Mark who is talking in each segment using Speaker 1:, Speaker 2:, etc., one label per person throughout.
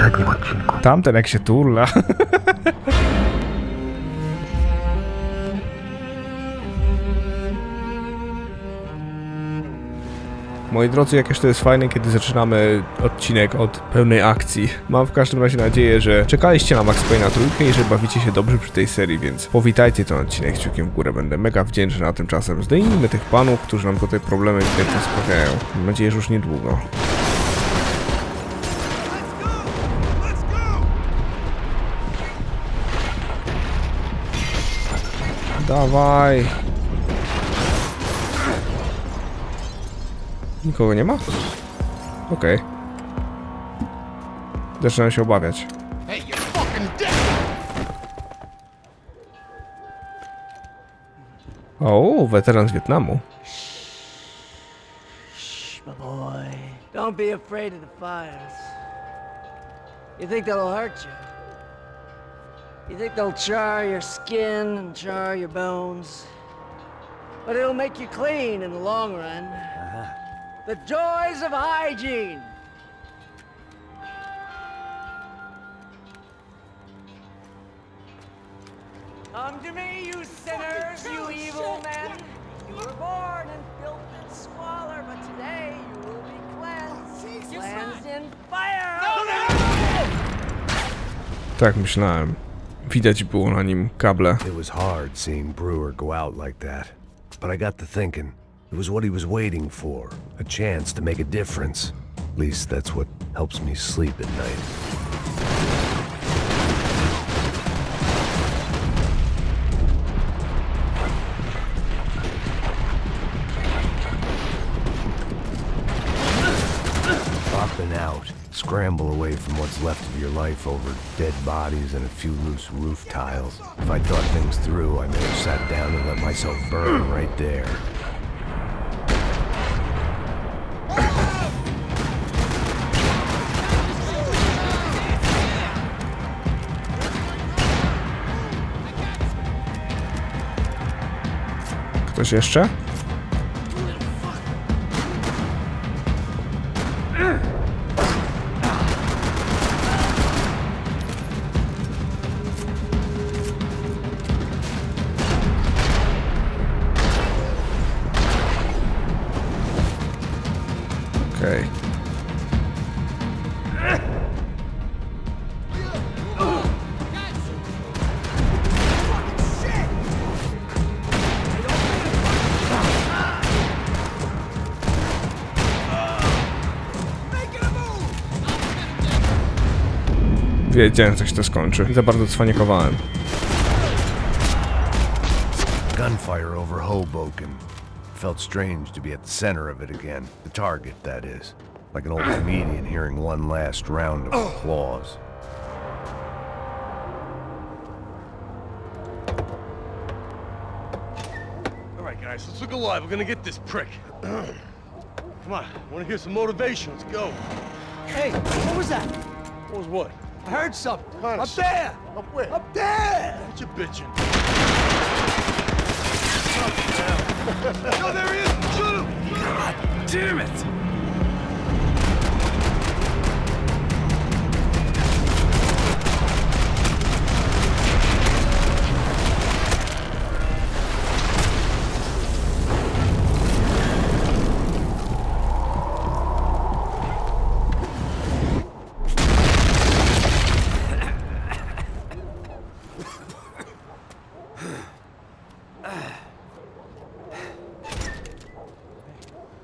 Speaker 1: poprzednim odcinku.
Speaker 2: Tamten jak się turla. Moi drodzy, jakież to jest fajne, kiedy zaczynamy odcinek od pełnej akcji. Mam w każdym razie nadzieję, że czekaliście na Max Payne'a trójkę i że bawicie się dobrze przy tej serii, więc powitajcie ten odcinek kciukiem w górę, będę mega wdzięczny, a tymczasem zdejmijmy tych panów, którzy nam tutaj problemy ewidentnie sprawiają. Mam nadzieję, że już niedługo. Dawaj! Nikogo nie ma? Okej. Zaczynam się obawiać. O, weteran z Wietnamu.
Speaker 3: Shh, my boy. Don't be afraid of the fires. You think they'll hurt you? You think they'll char your skin and char your bones? But it'll make you clean in the long run. The joys of hygiene! Come to me, you sinners, you evil men! You were born in filth and squalor, but today you will be cleansed. Cleansed in fire!
Speaker 2: Tak myślałem. Widać było na nim kable.
Speaker 4: It was hard seeing Brewer go out like that. But I got to thinking. It was what he was waiting for, a chance to make a difference. At least that's what helps me sleep at night. Up and out, scramble away from what's left of your life over dead bodies and a few loose roof tiles. If I'd thought things through, I may have sat down and let myself burn right there.
Speaker 2: Ktoś jeszcze? Okej. Wiedziałem, że się to skończy. Za bardzo cwaniakowałem.
Speaker 4: Gunfire over Hoboken. Felt strange to be at the center of it again. The target, that is. Like an old comedian hearing one last round of applause.
Speaker 5: Alright guys, let's look alive. We're gonna get this prick. Come on, wanna hear some motivation? Let's go.
Speaker 3: Hey, what was that?
Speaker 5: What was what?
Speaker 3: I heard something.
Speaker 5: Kinda
Speaker 3: Up there!
Speaker 5: Up where?
Speaker 3: Up there!
Speaker 5: What you bitching? No, there he is! Shoot him!
Speaker 3: God damn it!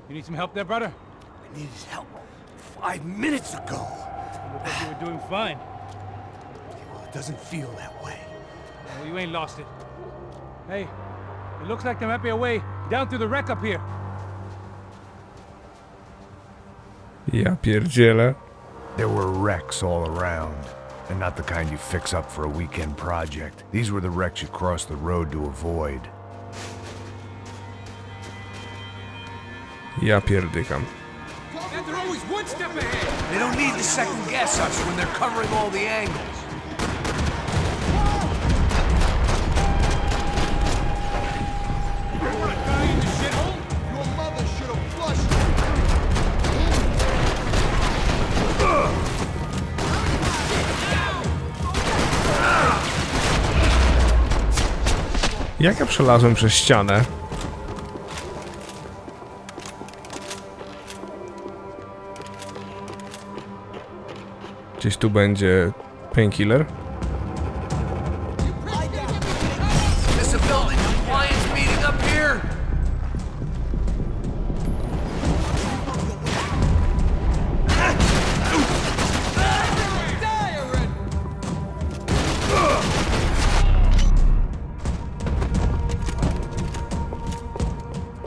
Speaker 6: You need some help there, brother?
Speaker 3: I needed help 5 minutes ago.
Speaker 6: You look like you were doing fine.
Speaker 3: Well, it doesn't feel that way.
Speaker 6: Well, you ain't lost it. Hey, it looks like there might be a way down through the wreck up here.
Speaker 2: Ja pierdzielę.
Speaker 4: There were wrecks all around. And not the kind you fix up for a weekend project. These were the wrecks you cross the road to avoid.
Speaker 2: Ja pierdykam.
Speaker 6: They're always one step ahead.
Speaker 4: They don't need to second guess us when they're covering all the angles.
Speaker 5: Your mother should have flushed.
Speaker 2: Jak ja przelazłem przez ścianę? Gdzieś tu będzie painkiller.
Speaker 1: This a building. Clients meeting up here.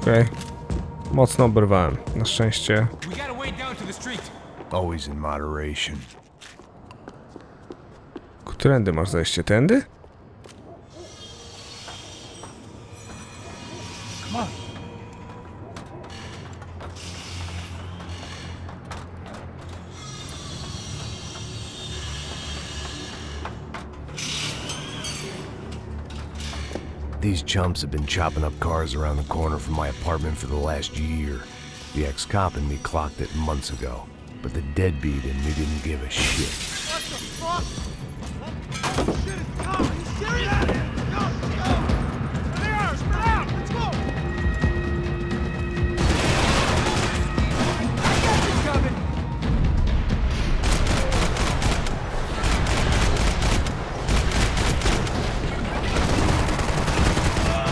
Speaker 2: Okej. Mocno oberwałem. Na szczęście.
Speaker 6: We gotta wade down to the street.
Speaker 4: Always in moderation.
Speaker 2: Którędy masz zejście? Tędy?
Speaker 6: Come on.
Speaker 4: These chumps have been chopping up cars around the corner from my apartment for the last year. The ex-cop in me clocked it months ago, but the deadbeat in me didn't give a shit.
Speaker 5: What the fuck? Oh, shit, it's coming. Are you serious? Go, go! They are! Spread out! Let's go!
Speaker 1: I got you coming.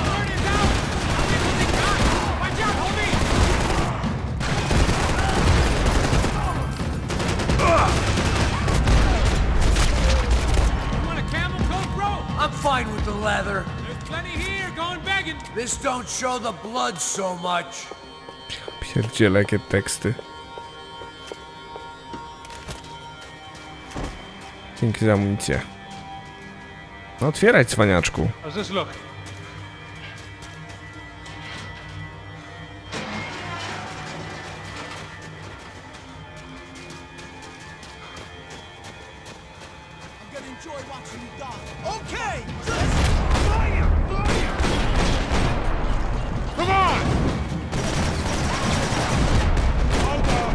Speaker 6: Turn it down! I'll be holding back! Watch out, homie! You want a camel coat, bro?
Speaker 1: I'm fine with the leather.
Speaker 6: There's plenty here, going begging.
Speaker 1: This don't show the blood so much.
Speaker 2: Pierdziele, jakie teksty. Dzięki za amunicję. No otwieraj, cwaniaczku.
Speaker 6: How's this look?
Speaker 5: I'm gonna enjoy watching you die. Okay! Fire! Fire! Come on! Hold on!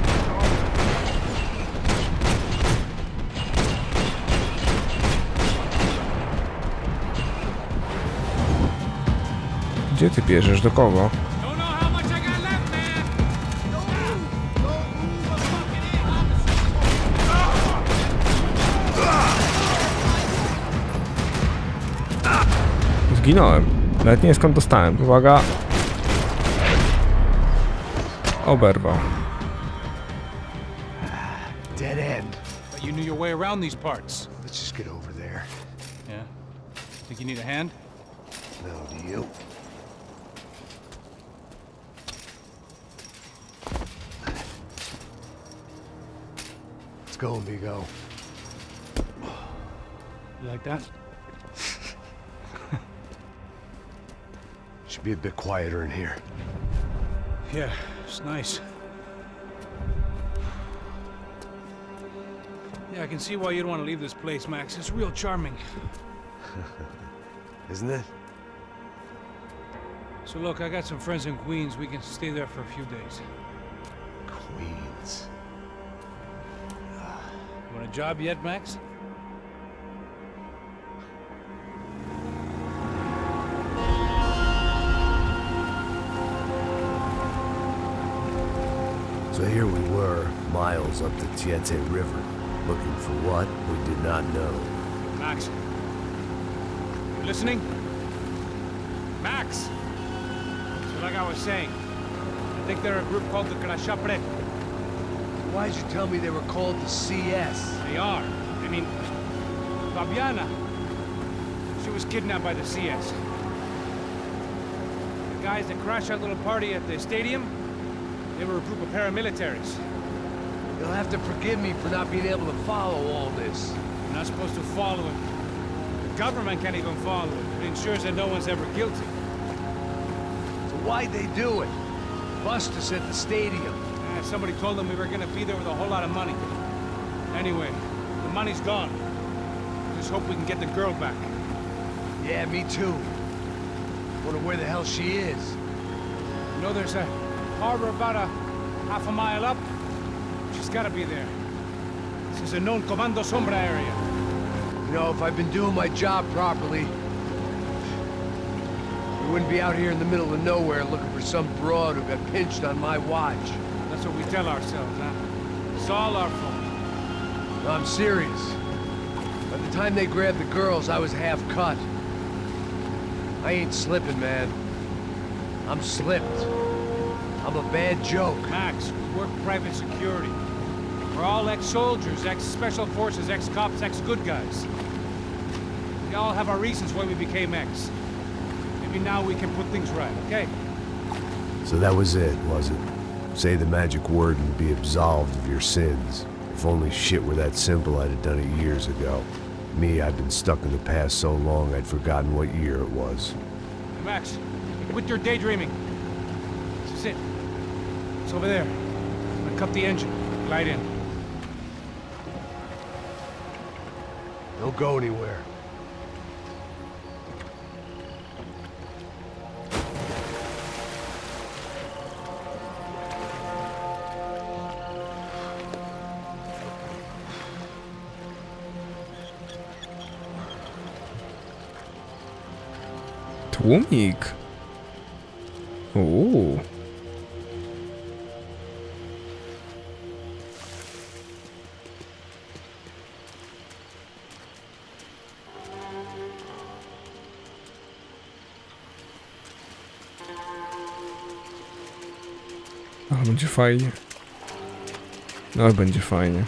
Speaker 2: Gdzie ty bierzesz? Do kogo?
Speaker 6: Don't know how much I got left, man.
Speaker 5: Don't move! Don't move! I'm fucking in!
Speaker 2: Zginąłem. Nawet nie wiem skąd dostałem. Uwaga. Oberwał.
Speaker 4: Dead end.
Speaker 6: But you knew your way around these parts.
Speaker 4: Let's just get over there.
Speaker 6: Yeah? Think you need a hand?
Speaker 4: No, do you? Let's go, amigo.
Speaker 6: You like that?
Speaker 4: Should be a bit quieter in here.
Speaker 6: Yeah, it's nice. Yeah, I can see why you'd want to leave this place, Max. It's real charming.
Speaker 4: Isn't it?
Speaker 6: So look, I got some friends in Queens. We can stay there for a few days.
Speaker 4: Queens.
Speaker 6: You want a job yet, Max?
Speaker 4: So here we were, miles up the Tiete River, looking for what we did not know.
Speaker 6: Max. You listening? Max! So like I was saying, I think they're a group called the Grashapre.
Speaker 1: Why'd you tell me they were called the CS?
Speaker 6: They are. I mean, Fabiana. She was kidnapped by the CS. The guys that crashed our little party at the stadium, they were a group of paramilitaries.
Speaker 1: You'll have to forgive me for not being able to follow all this.
Speaker 6: You're not supposed to follow it. The government can't even follow it. It ensures that no one's ever guilty.
Speaker 1: So why'd they do it? Bust us at the stadium.
Speaker 6: Somebody told them we were gonna be there with a whole lot of money. Anyway, the money's gone. Just hope we can get the girl back.
Speaker 1: Yeah, me too. Wonder where the hell she is.
Speaker 6: You know, there's a harbor about a half a mile up. She's gotta be there. This is a known Comando Sombra area.
Speaker 1: You know, if I've been doing my job properly, You wouldn't be out here in the middle of nowhere looking for some broad who got pinched on my watch.
Speaker 6: That's what we tell ourselves, huh? It's all our fault.
Speaker 1: No, I'm serious. By the time they grabbed the girls, I was half cut. I ain't slipping, man. I'm slipped. I'm a bad joke.
Speaker 6: Max, we work private security. We're all ex-soldiers, ex-special forces, ex-cops, ex-good guys. We all have our reasons why we became ex. Maybe now we can put things right, okay?
Speaker 4: So that was it, was it? Say the magic word and be absolved of your sins. If only shit were that simple, I'd have done it years ago. Me, I've been stuck in the past so long I'd forgotten what year it was.
Speaker 6: Hey, Max, quit your daydreaming. This is it. It's over there. I'm gonna cut the engine. Glide in.
Speaker 1: Don't go anywhere.
Speaker 2: Tłumik. Uuu. Ale będzie fajnie. No, będzie fajnie.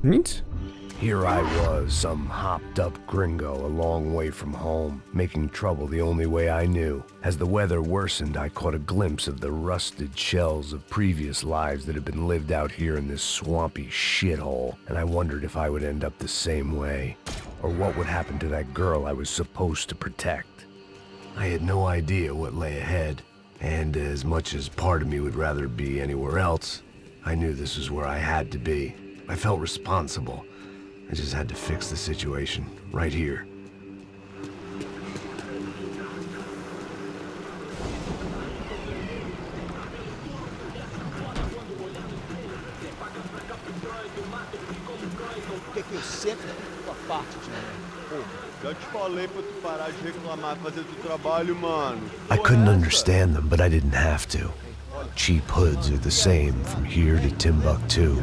Speaker 2: Nic?
Speaker 4: Here I was, some hopped-up gringo a long way from home, making trouble the only way I knew. As the weather worsened, I caught a glimpse of the rusted shells of previous lives that had been lived out here in this swampy shithole, and I wondered if I would end up the same way, or what would happen to that girl I was supposed to protect. I had no idea what lay ahead, and as much as part of me would rather be anywhere else, I knew this was where I had to be. I felt responsible. I just had to fix the situation, right here.
Speaker 5: Que eu sempre fico a parte de mim. Pô, já te falei pra tu parar de reclamar e fazer teu trabalho, mano.
Speaker 4: I couldn't understand them, but I didn't have to. Cheap hoods are the same from here to Timbuktu.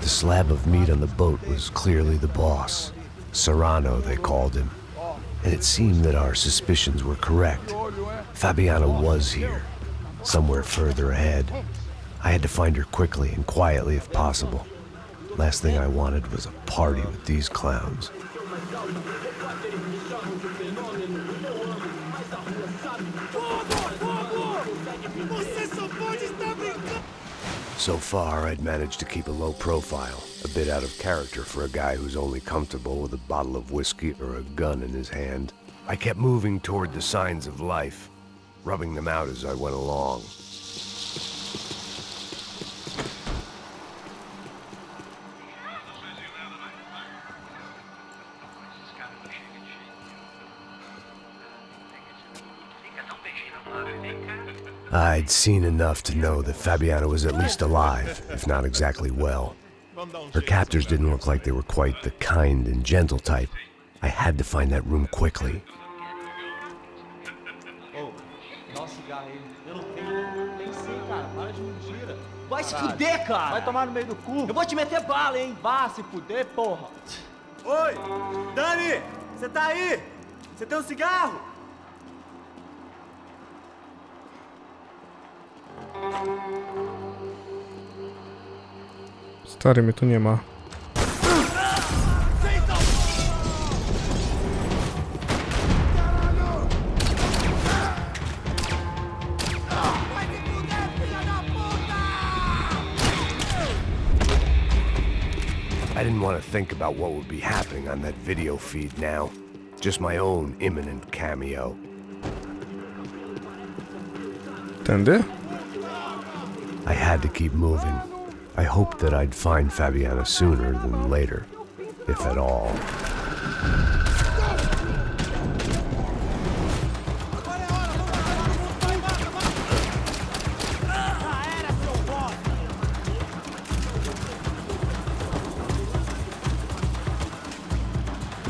Speaker 4: The slab of meat on the boat was clearly the boss. Serrano, they called him. And it seemed that our suspicions were correct. Fabiana was here, somewhere further ahead. I had to find her quickly and quietly if possible. Last thing I wanted was a party with these clowns. So far, I'd managed to keep a low profile, a bit out of character for a guy who's only comfortable with a bottle of whiskey or a gun in his hand. I kept moving toward the signs of life, rubbing them out as I went along. I'd seen enough to know that Fabiana was at least alive, if not exactly well. Her captors didn't look like they were quite the kind and gentle type. I had to find that room quickly.
Speaker 7: Vai se fuder, cara! Vai tomar no meio do cu! Eu vou te meter bala, hein? Vá se fuder, porra!
Speaker 5: Oi! Dani! Você tá aí? Você tem um cigarro?
Speaker 2: Stary, mnie tu nie ma.
Speaker 4: I didn't want to think about what would be happening on that video feed now. Just my own imminent cameo.
Speaker 2: Tędy?
Speaker 4: I had to keep moving. I hoped that I'd find Fabiana sooner than later, if at all.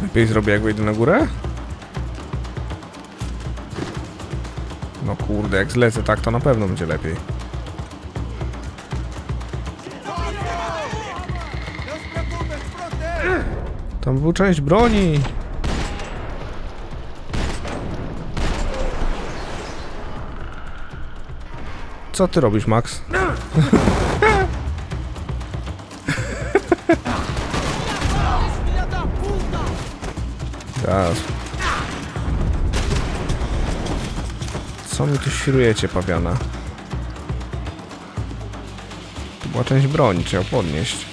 Speaker 2: Lepiej zrobię, jak wejdę na górę? No kurde, jak zlecę tak, to na pewno będzie lepiej. Tam była część broni. Co ty robisz, Max? Teraz. Co mi tu świrujecie, pawiana? To była część broni, trzeba podnieść.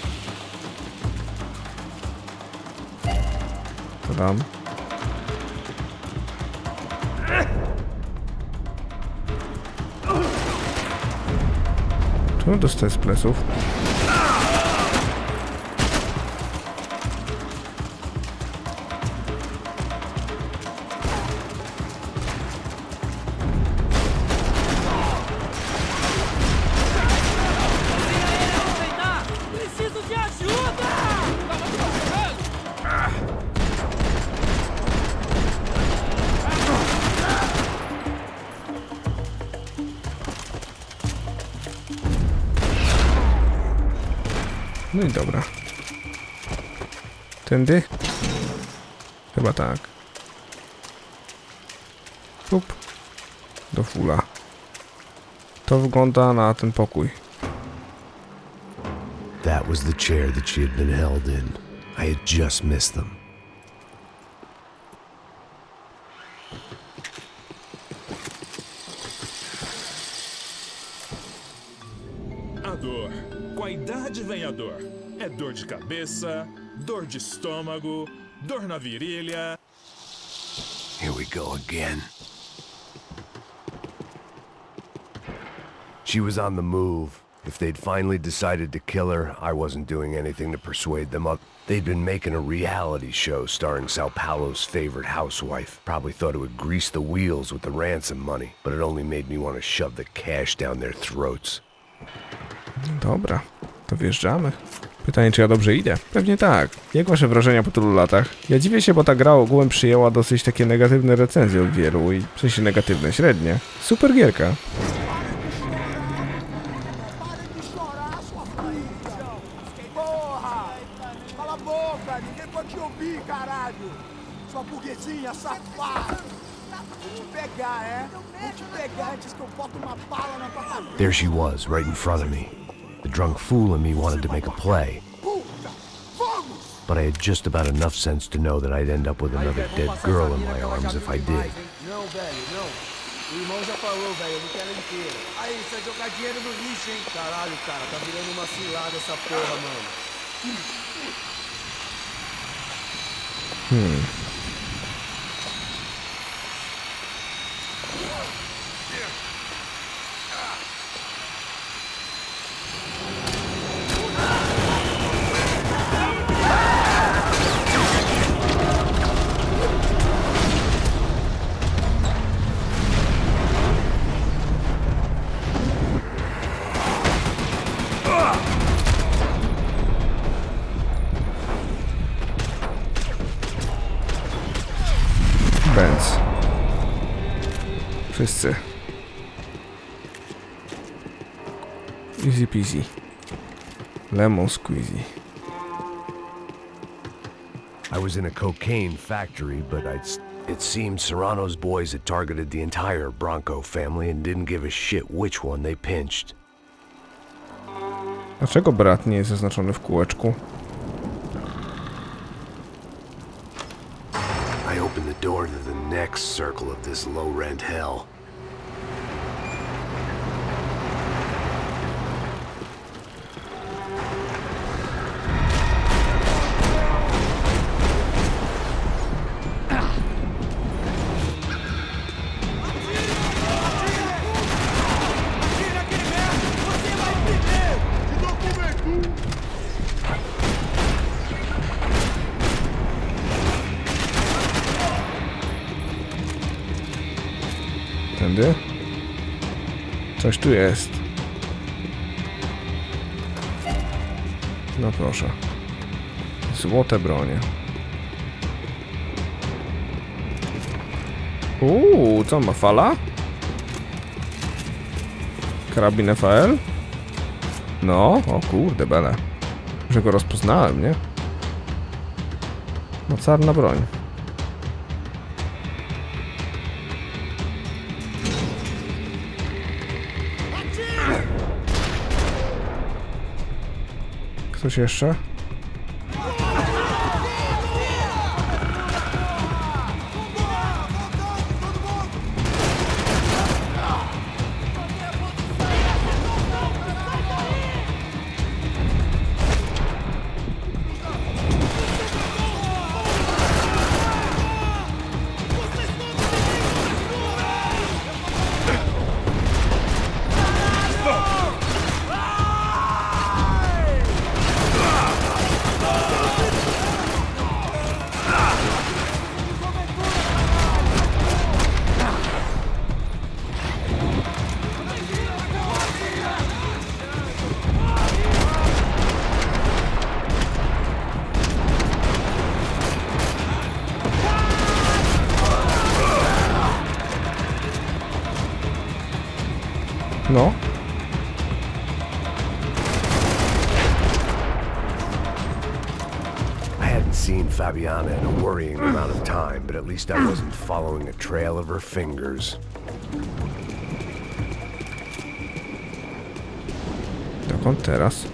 Speaker 2: Co tam? Czemu dostaję z pleców?
Speaker 3: Preciso de ajuda!
Speaker 2: No i dobra. Tędy? Chyba tak. Up. Do fula. To wygląda na ten pokój.
Speaker 4: That was the chair that she had been held in. I had just missed them.
Speaker 8: A dor. Com a idade vem a dor. É dor de cabeça, dor de estômago, dor na virilha.
Speaker 4: Here we go again. She was on the move. If they'd finally decided to kill her, I wasn't doing anything to persuade them up. They'd been making a reality show starring Sao Paulo's favorite housewife. Probably thought it would grease the wheels with the ransom money, but it only made me want to shove the cash down their throats.
Speaker 2: Dobra, to wjeżdżamy. Pytanie, czy ja dobrze idę? Pewnie tak. Jak wasze wrażenia po tylu latach? Ja dziwię się, bo ta gra ogółem przyjęła dosyć takie negatywne recenzje od wielu i w sensie negatywne, średnie. Super gierka.
Speaker 4: There she was, right in front of me. The drunk fool in me wanted to make a play. But I had just about enough sense to know that I'd end up with another dead girl in my arms if I did.
Speaker 7: Não, velho, não. O irmão já falou, velho, eu não quero inteiro. Aí, você vai jogar dinheiro no lixo, hein? Caralho, cara, tá virando uma cilada essa porra, mano.
Speaker 2: Benz. Wszyscy. Easy peasy. Lemon squeezy.
Speaker 4: I was in a cocaine factory, but it seemed Serrano's boys had targeted the entire Bronco family and didn't give a shit which one they pinched.
Speaker 2: Dlaczego brat nie jest zaznaczony w kółeczku?
Speaker 4: I opened the door to the next circle of this low-rent hell.
Speaker 2: Tędy? Coś tu jest. No proszę. Złote bronie. Co on ma, fala? Karabin FAL? No, o kurde bele. Że go rozpoznałem, nie? Mocarna broń. Ktoś jeszcze? No.
Speaker 4: I hadn't seen Fabiana in a worrying amount of time, but at least I wasn't following a trail of her fingers.
Speaker 2: Dokąd teraz?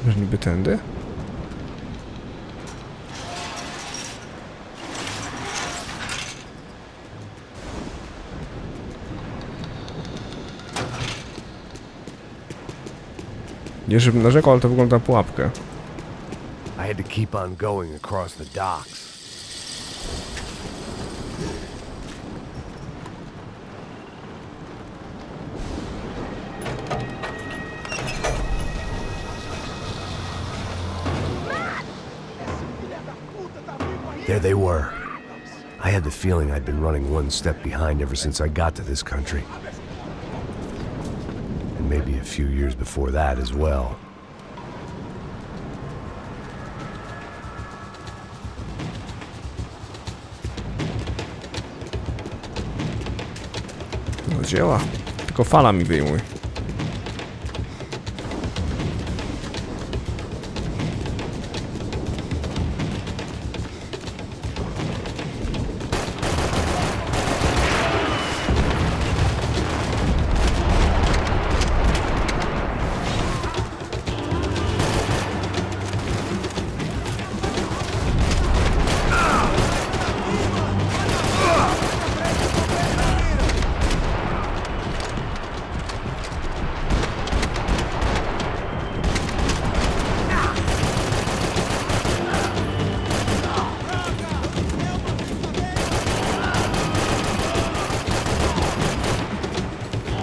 Speaker 2: Że niby tędy? Nie żebym narzekał, ale to wygląda na pułapkę.
Speaker 4: I had to keep on going across the docks. There they were. I had the feeling I'd been running one step behind ever since I got to this country. And maybe a few years before that as well.
Speaker 2: No działa. Tylko fala mi wyjmuje.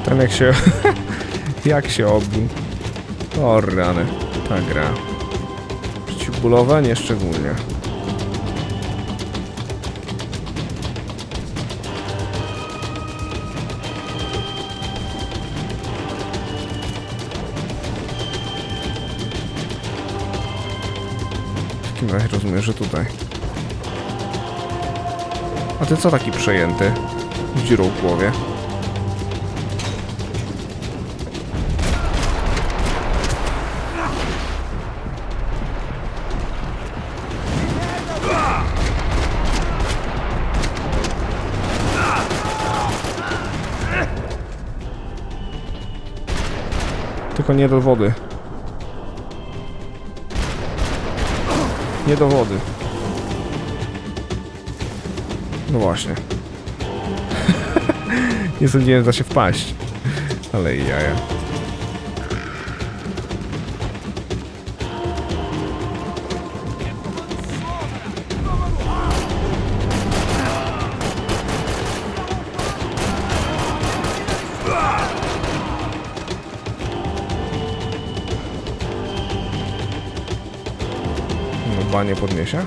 Speaker 2: Ten jak się... jak się obił. O rany. Ta gra. Przeciwbólowe? Nie szczególnie. W takim razie rozumiem, że tutaj. A ty co taki przejęty? Z dziurą w głowie. Tylko nie do wody. Nie do wody. No właśnie. Nie sądziłem, że da się wpaść. Ale i jaja. Nie podniesie.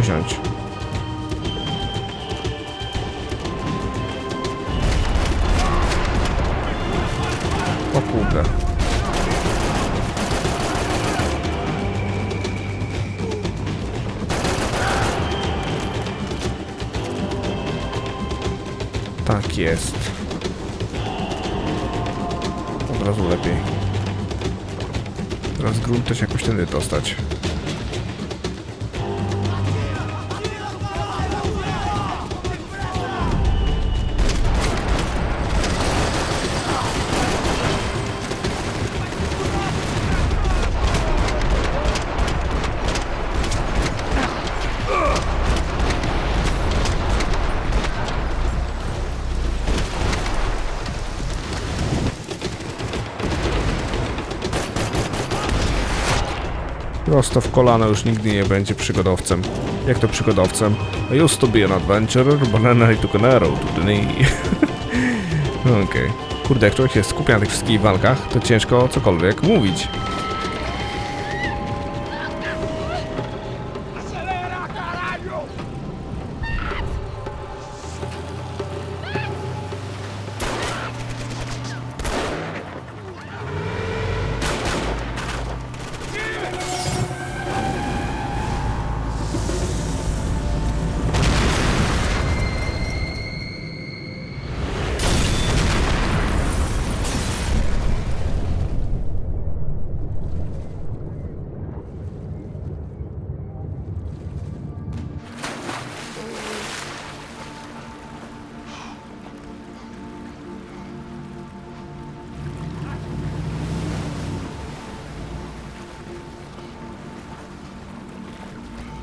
Speaker 2: usiądź. O kurde. Tak jest. Od razu lepiej. Teraz grunt też jakoś tędy dostać. Prosto w kolano już nigdy nie będzie przygodowcem. Jak to przygodowcem? I used to be an adventurer, but then I took an arrow to the knee. Okej. Kurde, jak człowiek się skupia na tych wszystkich walkach, to ciężko cokolwiek mówić.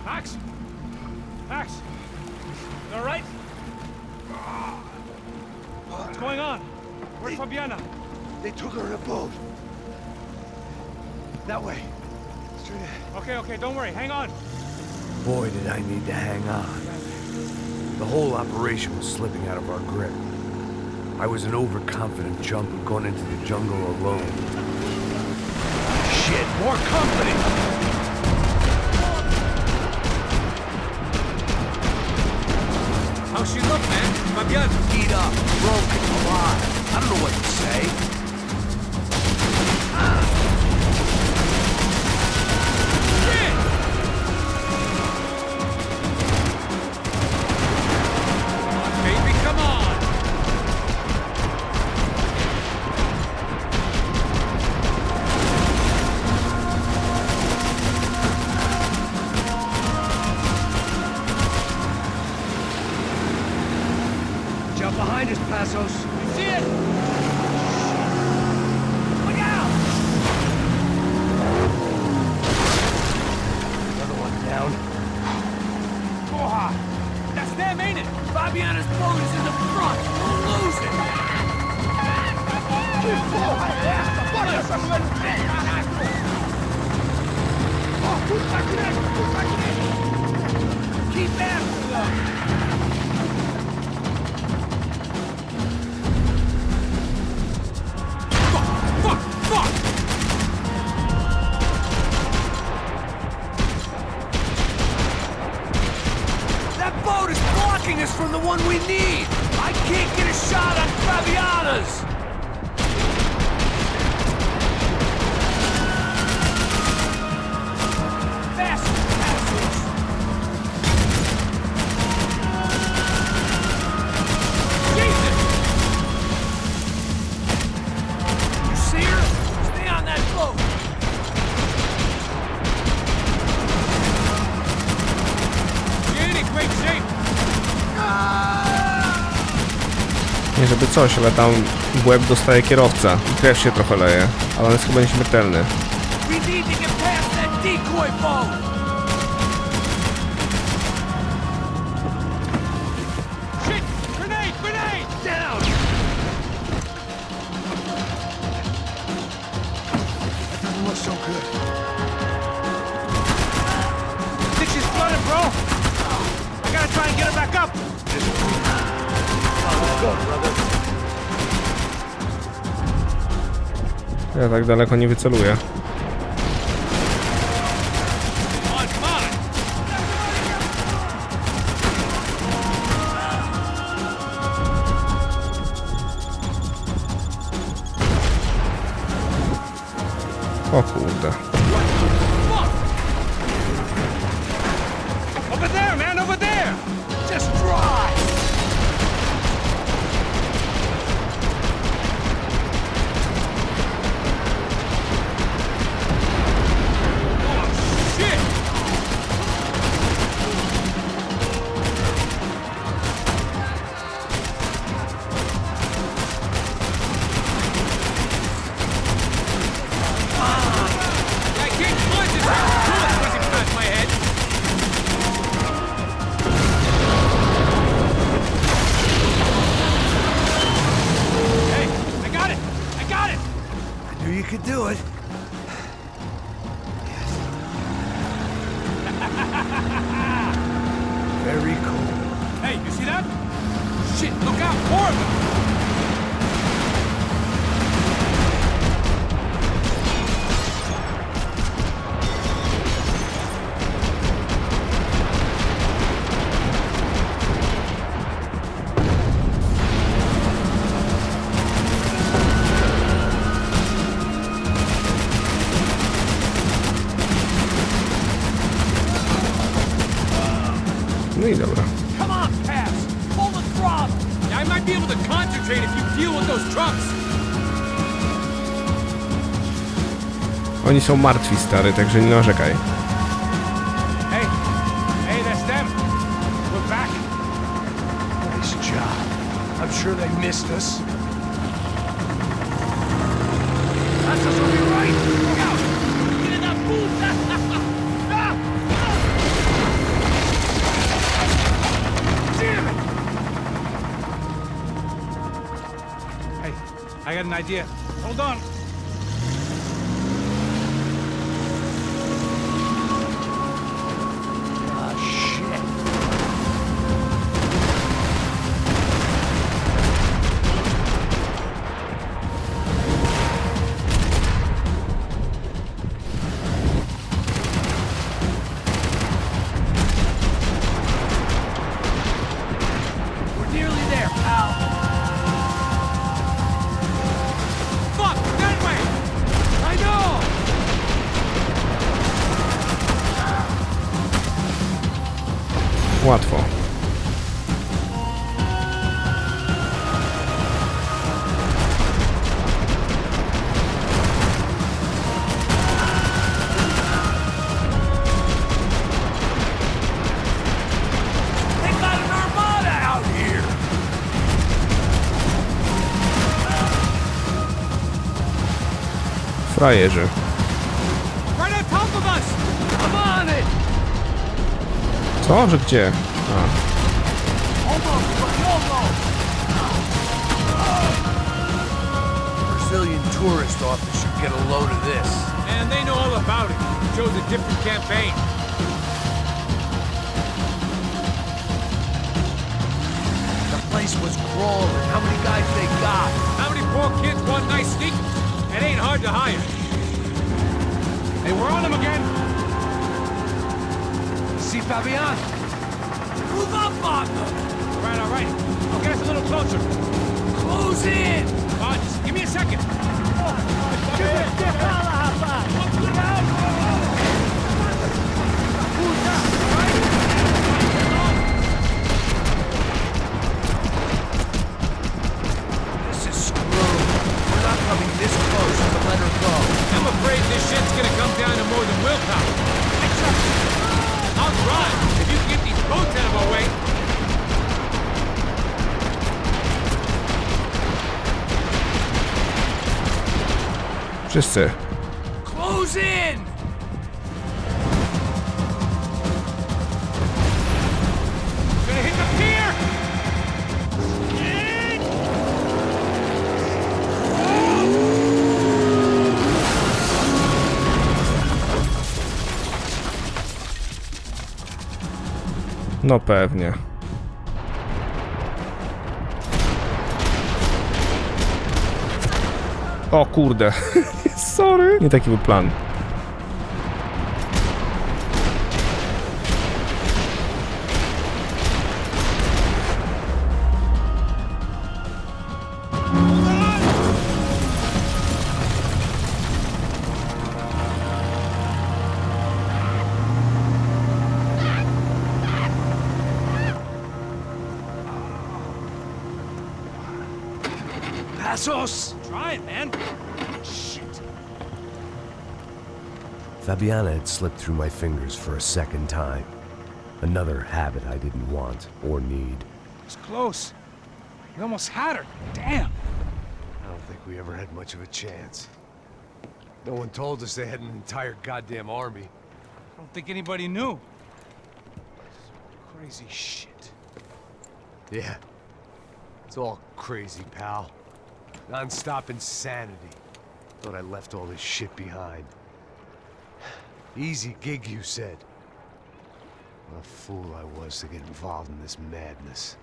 Speaker 6: Max? Max? You all right? What's going on? Where's Fabiana?
Speaker 7: They took her in a boat. That way. Straight ahead.
Speaker 6: Okay, don't worry. Hang on.
Speaker 4: Boy, did I need to hang on. The whole operation was slipping out of our grip. I was an overconfident chump who'd gone into the jungle alone.
Speaker 1: Shit, more company!
Speaker 7: How's she look, man? Fabiana. Beat up, broken, alive. I don't know what to say.
Speaker 6: Baby, come on!
Speaker 1: Jump behind us, Passos.
Speaker 6: You see it? Look out!
Speaker 1: Another one down.
Speaker 6: Porra! That's them, ain't it?
Speaker 7: Fabiana's boat is in the front. We'll lose it. Que porra é essa? Bora essa mulher no pé, caralho! Ó, puta que Keep after them! Us from the one we need. I can't get a shot on Fabiana's. Faster, Passos. Jesus! You see her? Stay on that boat.
Speaker 6: She ain't in great shape.
Speaker 2: Nie żeby coś, ale tam w łeb dostaje kierowca i krew się trochę leje, ale on jest chyba nieśmiertelny.
Speaker 7: We need to get past that decoy boat.
Speaker 6: Shit! Grenade! Grenade!
Speaker 7: Down. That doesn't look so good.
Speaker 6: Think she's flooded, bro? I gotta try and get her back up.
Speaker 7: Let's go, brother.
Speaker 2: Ja tak daleko nie wyceluję.
Speaker 6: Come on, come on!
Speaker 2: O kurde.
Speaker 6: Over there, man, over there!
Speaker 1: Just drive!
Speaker 6: Shit! I can't punch this bullet pushing past my head. Hey, I got it! I got it!
Speaker 7: I knew you could do it. Very cool.
Speaker 6: Hey, you see that? Shit, look out! More of them!
Speaker 2: No i dobra.
Speaker 6: Come on, pass! Pull the throttle! I might be able to concentrate if you deal with those trucks!
Speaker 2: Oni są martwi, stary, także nie narzekaj.
Speaker 6: Hey! Hey, that's them! We're back!
Speaker 1: Nice job. I'm sure they missed us. That's us on your right! Look out! Get in that booth! Damn it!
Speaker 6: Hey, I got an idea. Hold on.
Speaker 1: Ah, shit. We're nearly there, pal.
Speaker 6: Fuck! That way!
Speaker 1: I know!
Speaker 2: Łatwo.
Speaker 1: They got an armada out here!
Speaker 2: Frajerzy.
Speaker 6: Right on top of us!
Speaker 1: I'm on it!
Speaker 2: Co? Że gdzie? A.
Speaker 1: Almost, but almost! Brazilian tourist office should get a load of this.
Speaker 6: And they know all about it. Chose a different campaign.
Speaker 1: The place was crawling. How many guys they got?
Speaker 6: How many poor kids want nice sneakers? It ain't hard to hire. Hey, we're on them again.
Speaker 1: See Fabian? Move up on them!
Speaker 6: All right. I'll get us a little closer.
Speaker 1: Close in!
Speaker 6: Just give me a second.
Speaker 1: This is screwed. We're not coming this close to let her go.
Speaker 6: I'm afraid this shit's gonna come down to more than willpower. I'll drive if you can get these boats out of our way.
Speaker 2: Wszyscy.
Speaker 1: Close in!
Speaker 6: Gonna hit the pier!
Speaker 2: No pewnie. O kurde. Sorry. Nie taki był plan.
Speaker 1: Pasos!
Speaker 6: Try it, man. Shit.
Speaker 4: Fabiana had slipped through my fingers for a second time. Another habit I didn't want or need.
Speaker 6: It's close. We almost had her. Damn.
Speaker 1: I don't think we ever had much of a chance. No one told us they had an entire goddamn army.
Speaker 6: I don't think anybody knew. Crazy shit.
Speaker 1: Yeah. It's all crazy, pal. Non-stop insanity. Thought I left all this shit behind. Easy gig, you said. What a fool I was to get involved in this madness.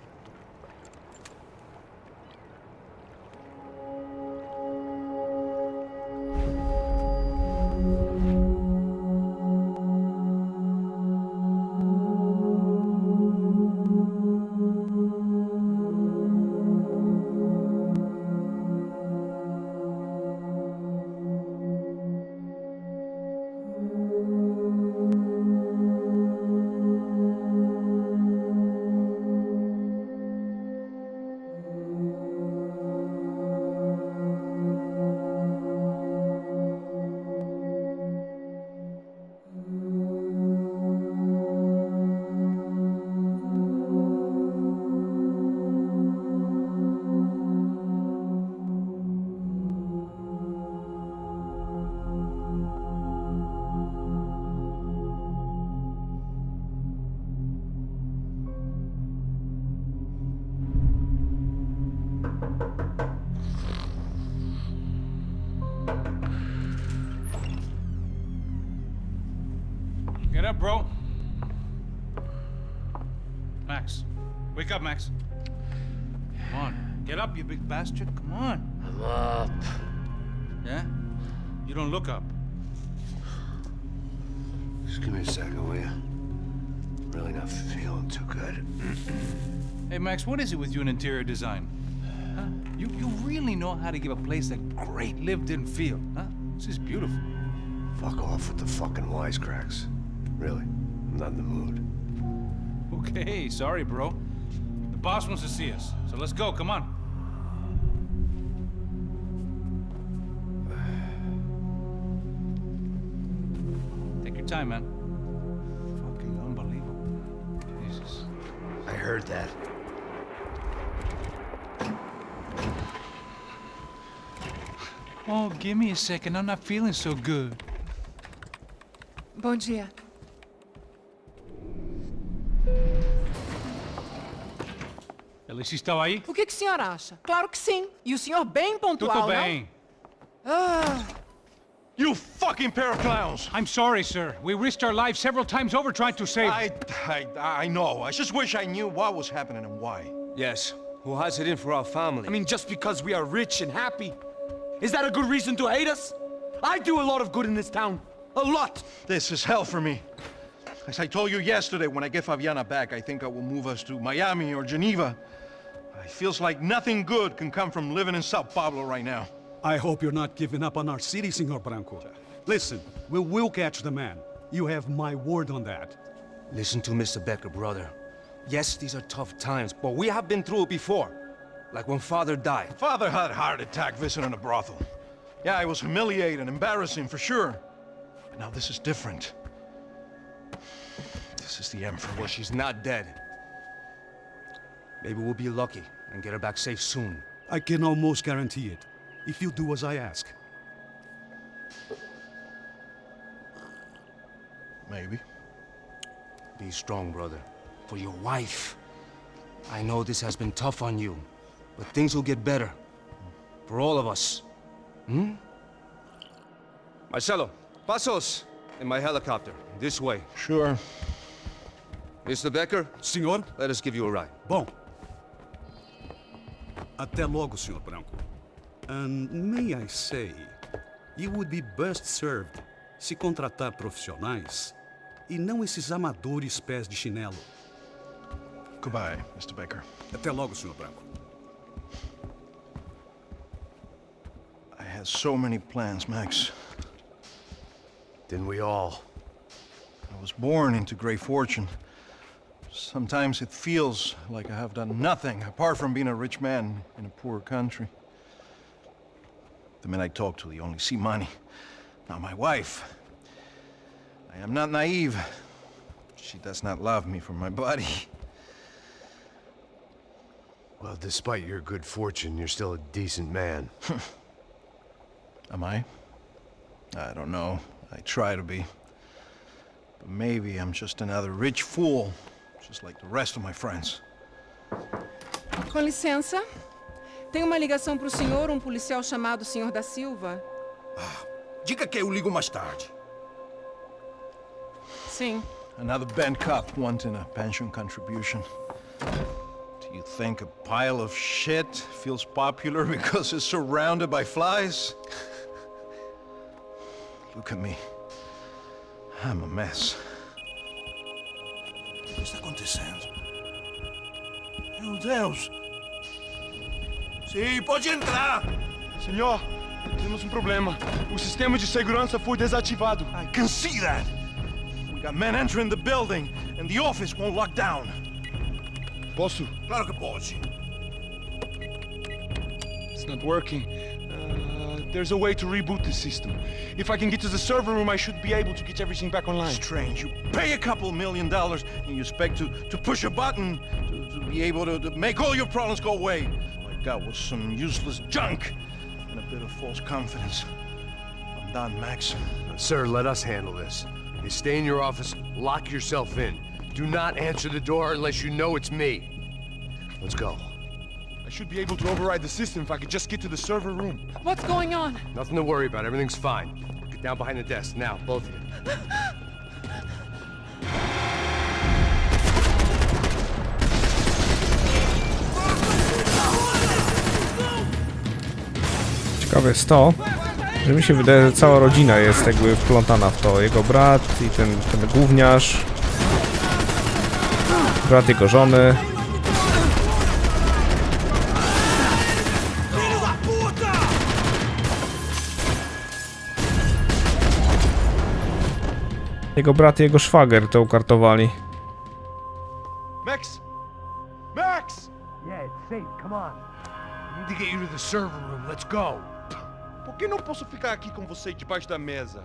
Speaker 6: Get up, bro. Max. Wake up, Max. Come on. Get up, you big bastard. Come on.
Speaker 1: I'm up.
Speaker 6: Yeah? You don't look up.
Speaker 1: Just give me a second, will you? Really not feeling too good.
Speaker 6: Hey, Max, what is it with you in interior design? Huh? You really know how to give a place a great lived-in feel, huh? This is beautiful.
Speaker 1: Fuck off with the fucking wisecracks. Really, I'm not in the mood.
Speaker 6: Okay, sorry, bro. The boss wants to see us, so let's go, come on. Take your time, man. Fucking unbelievable. Jesus.
Speaker 1: I heard that.
Speaker 6: Oh, give me a second, I'm not feeling so good.
Speaker 9: Bom dia.
Speaker 6: Alice estava aí?
Speaker 9: O que o senhor acha? Claro que sim. E o senhor bem pontual,
Speaker 6: Tudo
Speaker 9: não?
Speaker 6: bem.
Speaker 5: You fucking pair of clowns!
Speaker 6: I'm sorry, sir. We risked our lives several times over trying to save...
Speaker 5: I know. I just wish I knew what was happening and why.
Speaker 7: Yes, who has it in for our family? I mean, just because we are rich and happy, is that a good reason to hate us? I do a lot of good in this town. A lot!
Speaker 5: This is hell for me. As I told you yesterday, when I get Fabiana back, I think I will move us to Miami or Geneva. It feels like nothing good can come from living in Sao Paulo right now.
Speaker 10: I hope you're not giving up on our city, Senor Branco. Listen, we will catch the man. You have my word on that.
Speaker 7: Listen to Mr. Becker, brother. Yes, these are tough times, but we have been through it before. Like when Father died.
Speaker 5: Father had a heart attack visiting a brothel. Yeah, it was humiliating, embarrassing, for sure. But now this is different. This is the Emperor.
Speaker 7: Well, she's not dead. Maybe we'll be lucky and get her back safe soon.
Speaker 10: I can almost guarantee it, if you do as I ask.
Speaker 5: Maybe.
Speaker 7: Be strong, brother. For your wife. I know this has been tough on you, but things will get better. For all of us. Hmm? Marcelo, pasos in my helicopter. This way.
Speaker 5: Sure.
Speaker 7: Mr. Becker,
Speaker 10: Senhor?
Speaker 7: let us give you a ride.
Speaker 10: Bom. Até logo, Senhor Branco. And may I say, you would be best served se contratar profissionais e não esses amadores pés de chinelo.
Speaker 5: Goodbye, Mr. Baker.
Speaker 10: Até logo, Senhor Branco.
Speaker 5: I had so many plans, Max.
Speaker 1: Didn't we all?
Speaker 5: I was born into great fortune. Sometimes it feels like I have done nothing apart from being a rich man in a poor country. The men I talk to, they only see money. Not my wife. I am not naive. She does not love me for my body.
Speaker 4: Well, despite your good fortune, you're still a decent man.
Speaker 5: Am I? I don't know. I try to be. But maybe I'm just another rich fool, just like the rest of my friends.
Speaker 9: Com licença. Tem uma ligação para o senhor, policial chamado Sr. da Silva.
Speaker 5: Diga que eu ligo mais tarde.
Speaker 9: Sim.
Speaker 5: Another bent cop wanting a pension contribution. Do you think a pile of shit feels popular because it's surrounded by flies? Look at me. I'm a mess.
Speaker 7: O que está acontecendo? Meu Deus! Sim, pode entrar!
Speaker 5: Senhor, temos problema. O sistema de segurança foi desativado. I can see that. We got men entering the building and the office won't lock down.
Speaker 1: Posso?
Speaker 7: Claro que pode.
Speaker 1: It's not working. There's a way to reboot the system. If I can get to the server room, I should be able to get everything back online.
Speaker 5: Strange. You pay a couple $1 million and you expect to push a button to be able to make all your problems go away. My God, was some useless junk and a bit of false confidence. I'm done, Max.
Speaker 11: Sir, let us handle this. You stay in your office, lock yourself in. Do not answer the door unless you know it's me. Let's go.
Speaker 1: I should be able to override the system if I could just get to the server room.
Speaker 9: What's going on?
Speaker 11: Nothing to worry about. Everything's fine. Get down behind the desk. Now, both of you.
Speaker 2: Ciekawe jest to, że mi się wydaje, że cała rodzina jest jakby wplątana w to. Jego brat i ten gówniarz, brat jego żony. Jego brat i jego szwagier to ukartowali.
Speaker 1: Max! Max!
Speaker 7: Yeah, it's safe. Come on.
Speaker 1: I need to get you to the server room. Let's go. Por que não posso ficar aqui com você debaixo da mesa?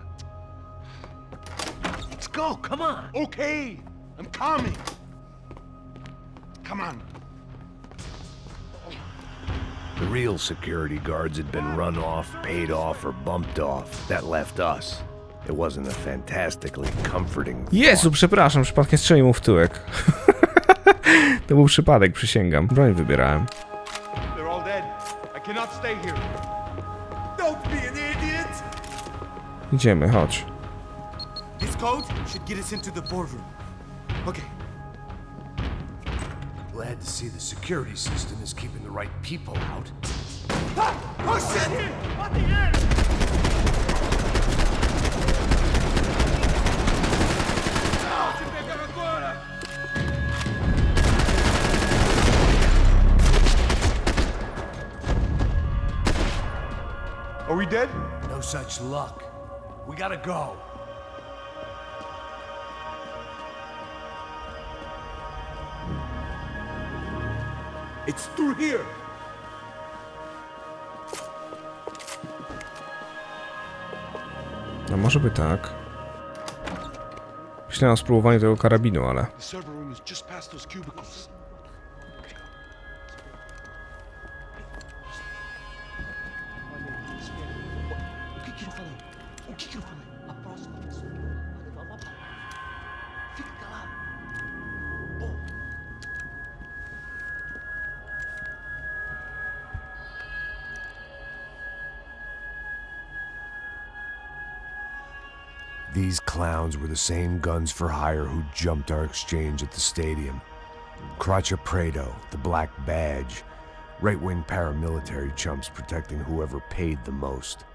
Speaker 7: Let's go. Come on.
Speaker 1: Okay, I'm coming. Come on.
Speaker 4: The real security guards had been run off, paid off, or bumped off. That left us. It wasn't a fantastically comforting thought.
Speaker 2: Jezu, przepraszam, przypadkiem strzelił mu w tyłek. To był przypadek, przysięgam. Broń wybierałem.
Speaker 1: They're all dead. I cannot stay here.
Speaker 7: Don't be an idiot.
Speaker 2: Idziemy, chodź.
Speaker 7: This code should get us into the boardroom. Okay.
Speaker 4: Glad to see the security system is keeping the right people out.
Speaker 7: Ah! Oh shit! What the hell?
Speaker 1: Are we dead?
Speaker 7: No such luck. We gotta go. It's through here.
Speaker 2: No może by tak. Myślałem o spróbowaniu tego karabinu, ale...
Speaker 1: The server room is just past those cubicles. O que eu falei? A próxima pessoa vai levar uma bala. Fica calado.
Speaker 4: These clowns were the same guns for hire who jumped our exchange at the stadium. Crotcha Prado, the Black Badge. Right-wing paramilitary chumps protecting whoever paid the most.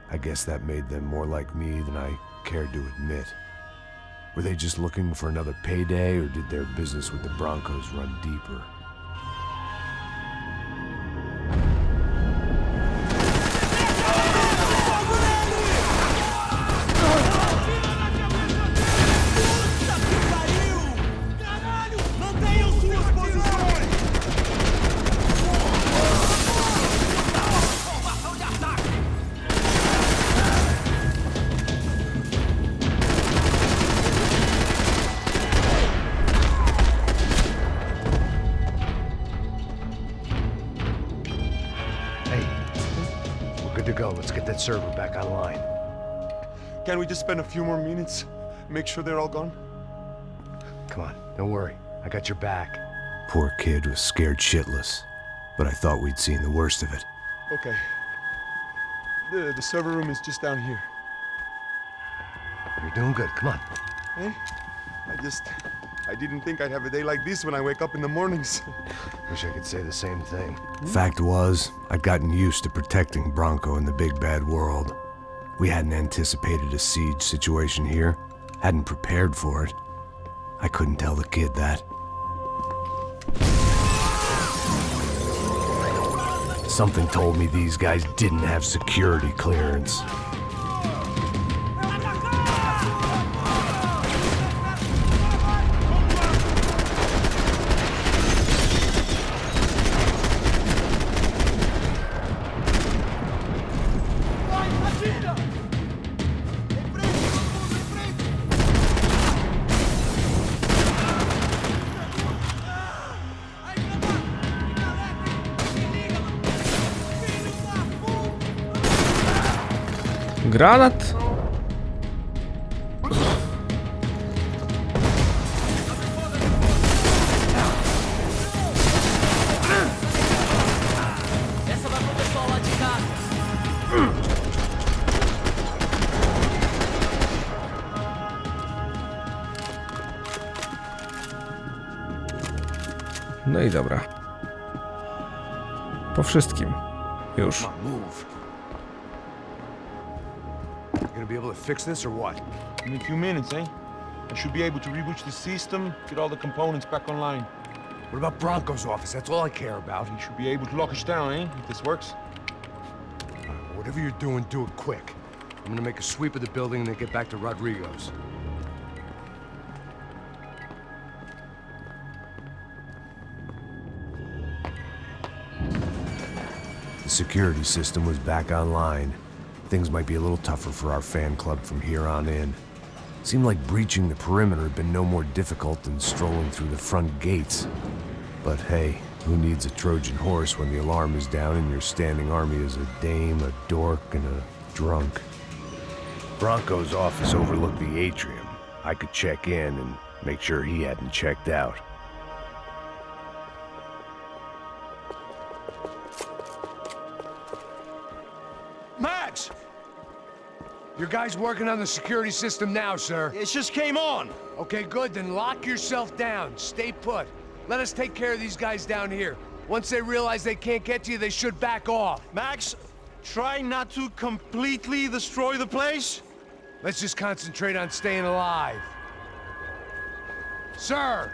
Speaker 4: I guess that made them more like me than I cared to admit. Were they just looking for another payday, or did their business with the Broncos run deeper?
Speaker 11: that server back online.
Speaker 12: Can we just spend a few more minutes? Make sure they're all gone?
Speaker 11: Come on, don't worry. I got your back.
Speaker 4: Poor kid was scared shitless, but I thought we'd seen the worst of it.
Speaker 12: Okay. The server room is just down here.
Speaker 11: You're doing good. Come on.
Speaker 12: Hey, I didn't think I'd have a day like this when I wake up in the mornings.
Speaker 11: Wish I could say the same thing.
Speaker 4: Fact was, I'd gotten used to protecting Bronco in the big bad world. We hadn't anticipated a siege situation here, hadn't prepared for it. I couldn't tell the kid that. Something told me these guys didn't have security clearance.
Speaker 2: Granat? No i dobra. Po wszystkim. Już.
Speaker 11: Gonna be able to fix this or what?
Speaker 12: In a few minutes, eh? I should be able to reboot the system, get all the components back online.
Speaker 11: What about Bronco's office? That's all I care about.
Speaker 12: He should be able to lock us down, eh? If this works.
Speaker 11: Whatever you're doing, do it quick. I'm gonna make a sweep of the building and then get back to Rodrigo's.
Speaker 4: The security system was back online. Things might be a little tougher for our fan club from here on in. Seemed like breaching the perimeter had been no more difficult than strolling through the front gates. But hey, who needs a Trojan horse when the alarm is down and your standing army is a dame, a dork, and a drunk?
Speaker 11: Bronco's office overlooked the atrium. I could check in and make sure he hadn't checked out.
Speaker 5: Max!
Speaker 1: Your guy's working on the security system now, sir.
Speaker 5: It just came on.
Speaker 1: Okay, good, then lock yourself down. Stay put. Let us take care of these guys down here. Once they realize they can't get to you, they should back off.
Speaker 5: Max, try not to completely destroy the place.
Speaker 1: Let's just concentrate on staying alive. Sir!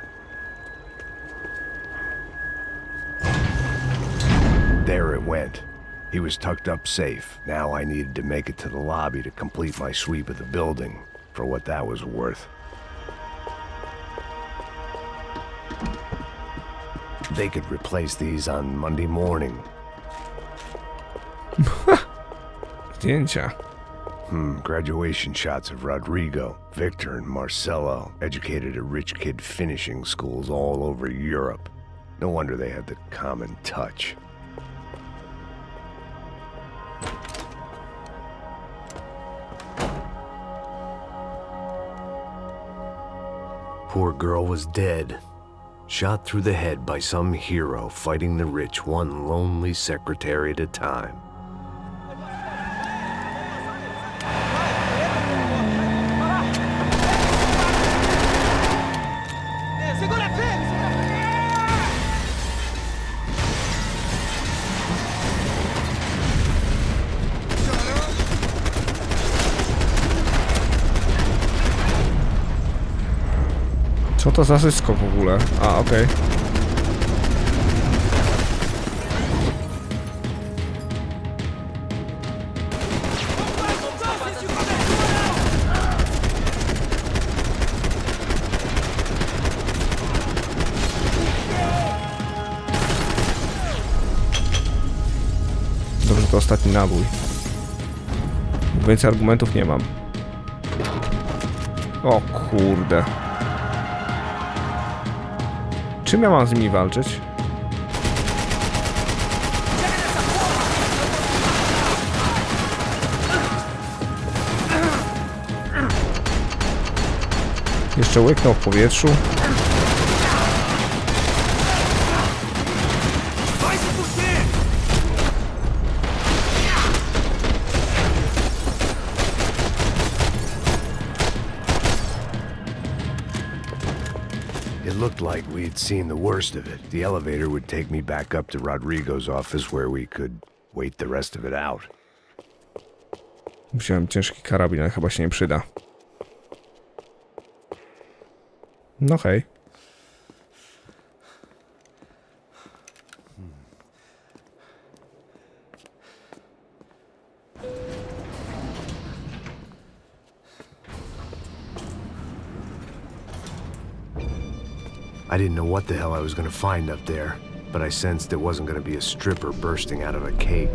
Speaker 4: There it went. He was tucked up safe. Now I needed to make it to the lobby to complete my sweep of the building, for what that was worth. They could replace these on Monday morning.
Speaker 2: Zdjęcia.
Speaker 4: Graduation shots of Rodrigo, Victor, and Marcelo, educated at rich kid finishing schools all over Europe. No wonder they had the common touch. Poor girl was dead. Shot through the head by some hero fighting the rich one lonely secretary at a time.
Speaker 2: Co to za zysko w ogóle? A, okej. Dobrze, to ostatni nabój. Więcej argumentów nie mam. O kurde. Czym ja mam z nimi walczyć? Jeszcze łyknął w powietrzu.
Speaker 4: It looked like we'd seen the worst of it. The elevator would take me back up to Rodrigo's office where we could wait the rest of it out.
Speaker 2: Wziąłem ciężki karabin, ale chyba się nie przyda. No hej.
Speaker 4: I didn't know what the hell I was gonna find up there, but I sensed it wasn't gonna be a stripper bursting out of a cake.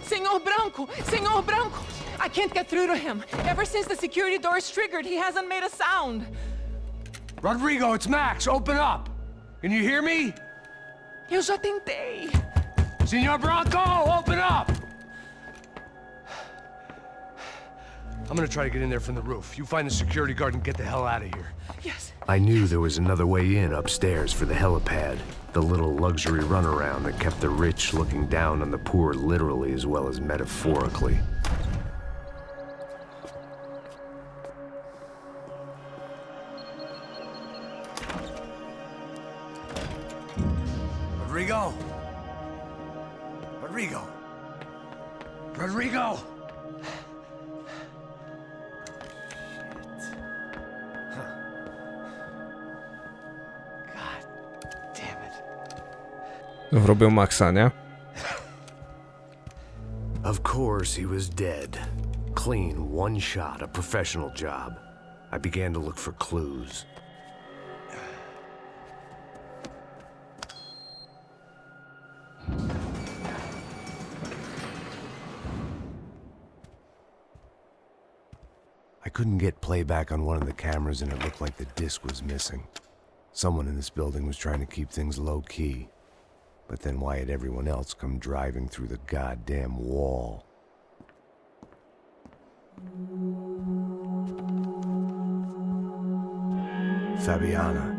Speaker 9: Senor Branco! I can't get through to him. Ever since the security door is triggered, he hasn't made a sound.
Speaker 1: Rodrigo, it's Max. Open up. Can you hear me?
Speaker 9: Eu já tentei.
Speaker 1: Senor Branco, open up! I'm gonna try to get in there from the roof. You find the security guard and get the hell out of here.
Speaker 9: Yes.
Speaker 4: I knew there was another way in upstairs for the helipad, the little luxury runaround that kept the rich looking down on the poor literally as well as metaphorically.
Speaker 1: Rodrigo! Rodrigo! Rodrigo!
Speaker 2: Wrobią Maxa, nie?
Speaker 4: Of course he was dead. Clean, one shot, a professional job. I began to look for clues. I couldn't get playback on one of the cameras and it looked like the disc was missing. Someone in this building was trying to keep things low-key. But then why had everyone else come driving through the goddamn wall? Fabiana.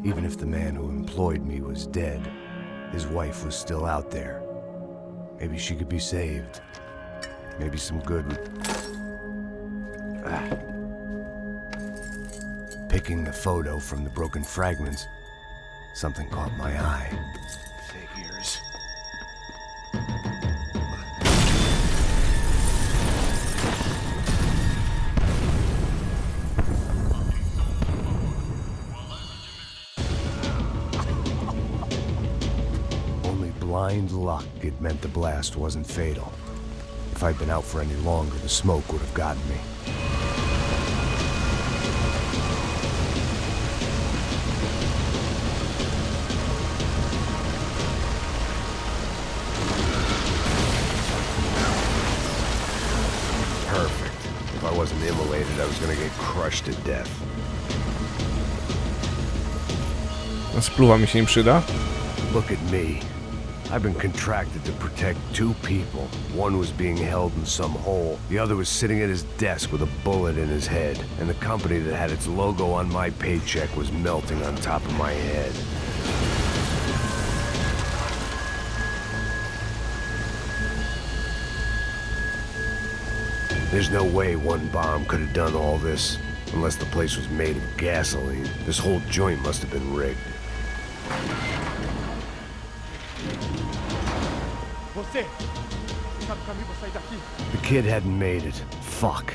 Speaker 4: Even if the man who employed me was dead, his wife was still out there. Maybe she could be saved. Maybe some good would... Picking the photo from the broken fragments, something caught my eye. Figures. Only blind luck it meant the blast wasn't fatal. If I'd been out for any longer, the smoke would have gotten me. I wasn't immolated, I was gonna get crushed to death.
Speaker 2: A spluwa mi się nie przyda?
Speaker 4: Look at me. I've been contracted to protect two people. One was being held in some hole. The other was sitting at his desk with a bullet in his head. And the company that had its logo on my paycheck was melting on top of my head. There's no way one bomb could have done all this, unless the place was made of gasoline. This whole joint must have been rigged. The kid hadn't made it. Fuck.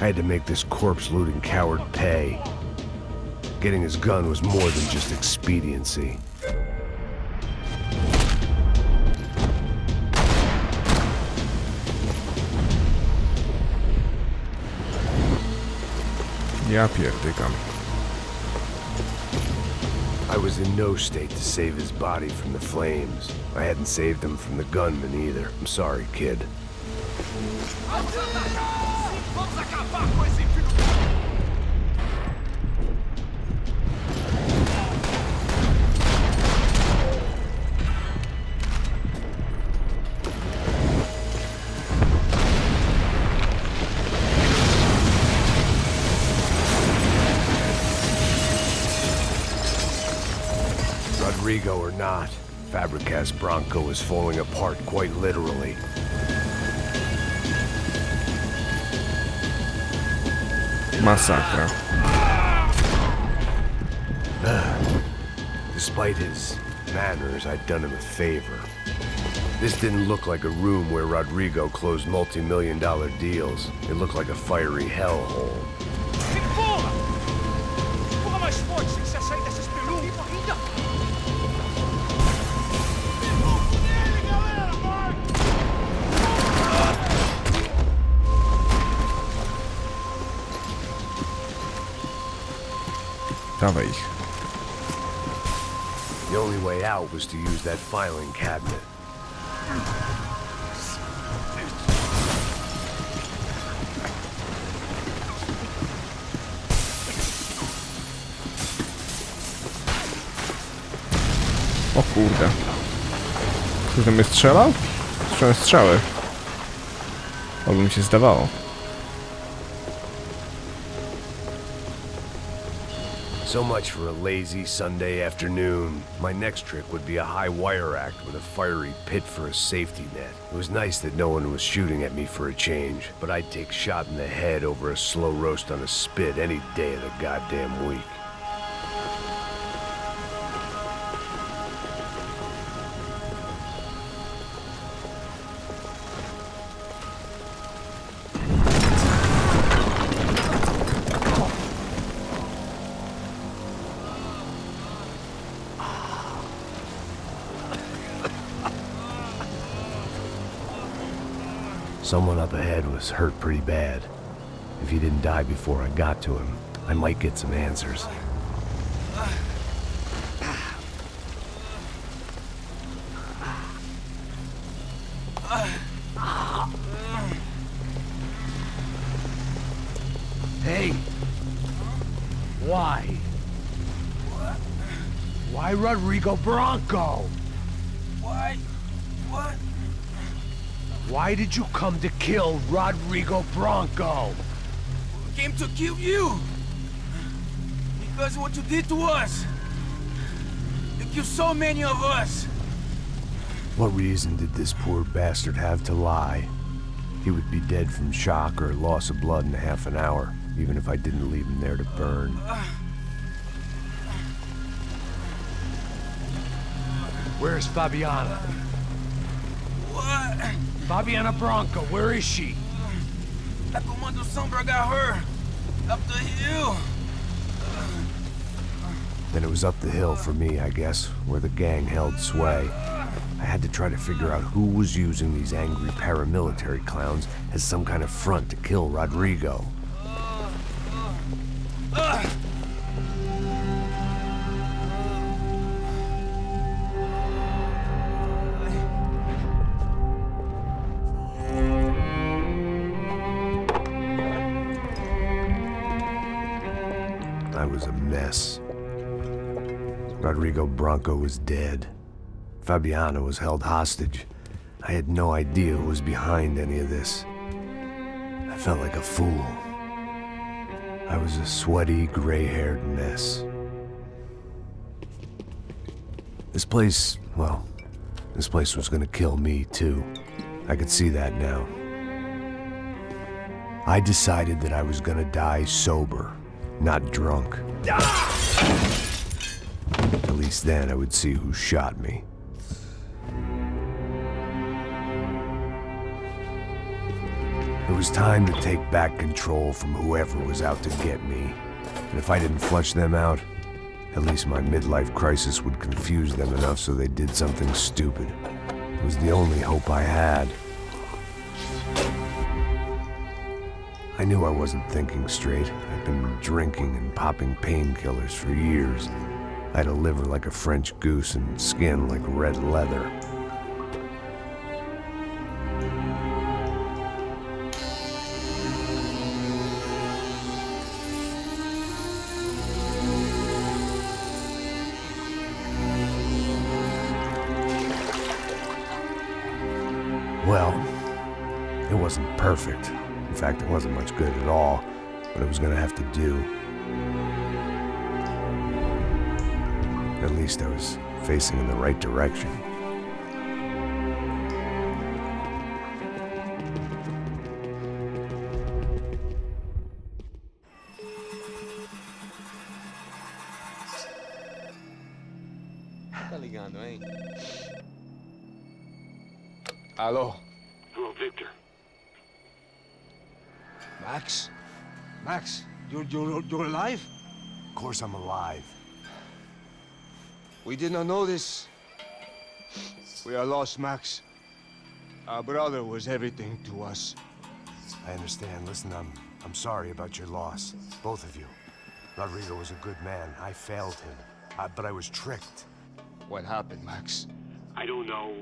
Speaker 4: I had to make this corpse-looting coward pay. Getting his gun was more than just expediency.
Speaker 2: Ja pierdykam.
Speaker 4: I was in no state to save his body from the flames. I hadn't saved him from the gunman either. I'm sorry, kid.
Speaker 11: Rodrigo or not, Fabregas Bronco is falling apart quite literally.
Speaker 2: Masakra.
Speaker 11: Despite his manners, I'd done him a favor. This didn't look like a room where Rodrigo closed multi-million-dollar deals. It looked like a fiery hellhole.
Speaker 2: Dawaj ich.
Speaker 11: The only way out was to use that filing cabinet.
Speaker 2: O kurde. Ktoś do mnie strzelał? Słyszałem strzały. Albo mi się zdawało.
Speaker 11: So much for a lazy Sunday afternoon. My next trick would be a high wire act with a fiery pit for a safety net. It was nice that no one was shooting at me for a change, but I'd take shot in the head over a slow roast on a spit any day of the goddamn week. Someone up ahead was hurt pretty bad. If he didn't die before I got to him, I might get some answers.
Speaker 1: Hey! Why? Why Rodrigo Bronco?
Speaker 7: Why? What?
Speaker 1: Why did you come to kill Rodrigo Bronco?
Speaker 7: We came to kill you! Because of what you did to us! You killed so many of us!
Speaker 11: What reason did this poor bastard have to lie? He would be dead from shock or loss of blood in half an hour, even if I didn't leave him there to burn.
Speaker 1: Where's Fabiana?
Speaker 7: What?
Speaker 1: Fabiana Bronco, where is she?
Speaker 7: That Comando Sombra got her! Up the hill!
Speaker 11: Then it was up the hill for me, I guess, where the gang held sway. I had to try to figure out who was using these angry paramilitary clowns as some kind of front to kill Rodrigo. I was a mess. Rodrigo Bronco was dead. Fabiana was held hostage. I had no idea who was behind any of this. I felt like a fool. I was a sweaty, gray-haired mess. This place, well, this place was gonna kill me too. I could see that now. I decided that I was gonna die sober, not drunk. At least then I would see who shot me. It was time to take back control from whoever was out to get me. And if I didn't flush them out, at least my midlife crisis would confuse them enough so they did something stupid. It was the only hope I had. I knew I wasn't thinking straight. I'd been drinking and popping painkillers for years. I had a liver like a French goose and skin like red leather. Well, it wasn't perfect. In fact, it wasn't much good at all, but it was gonna have to do. At least I was
Speaker 4: facing in the right direction.
Speaker 12: Tá ligando, hein? Alô?
Speaker 11: Hello, Victor.
Speaker 7: Max? Max, you're alive?
Speaker 4: Of course I'm alive.
Speaker 7: We did not know this. We are lost, Max. Our brother was everything to us.
Speaker 4: I understand. Listen, I'm sorry about your loss. Both of you. Rodrigo was a good man. I failed him. But I was tricked.
Speaker 7: What happened, Max?
Speaker 11: I don't know.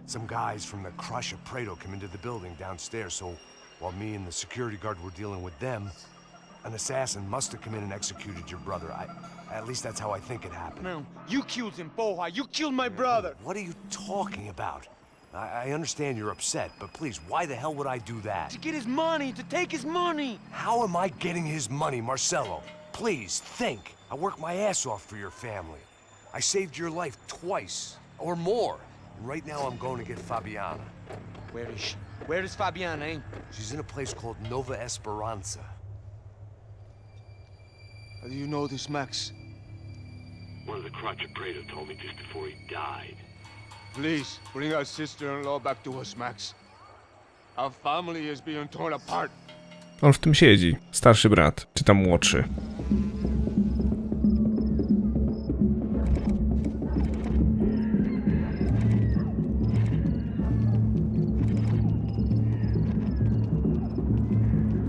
Speaker 4: Some guys from the Crush of Prado came into the building downstairs, so while me and the security guard were dealing with them, an assassin must have come in and executed your brother. At least that's how I think it happened.
Speaker 7: No, you killed him, Poha. You killed my brother.
Speaker 4: What are you talking about? I understand you're upset, but please, why the hell would I do that?
Speaker 7: To get his money, to take his money.
Speaker 4: How am I getting his money, Marcelo? Please, think. I worked my ass off for your family. I saved your life twice, or more. And right now I'm going to get Fabiana.
Speaker 7: Where is she? Where is Fabiana, eh?
Speaker 4: She's in a place called Nova Esperanza.
Speaker 7: How do you know this, Max?
Speaker 11: One of the Crotch of Prado told me just before he died.
Speaker 7: Please, bring our sister-in-law back to us, Max. Our family is being torn apart.
Speaker 2: On w tym siedzi. Starszy brat, czy tam młodszy.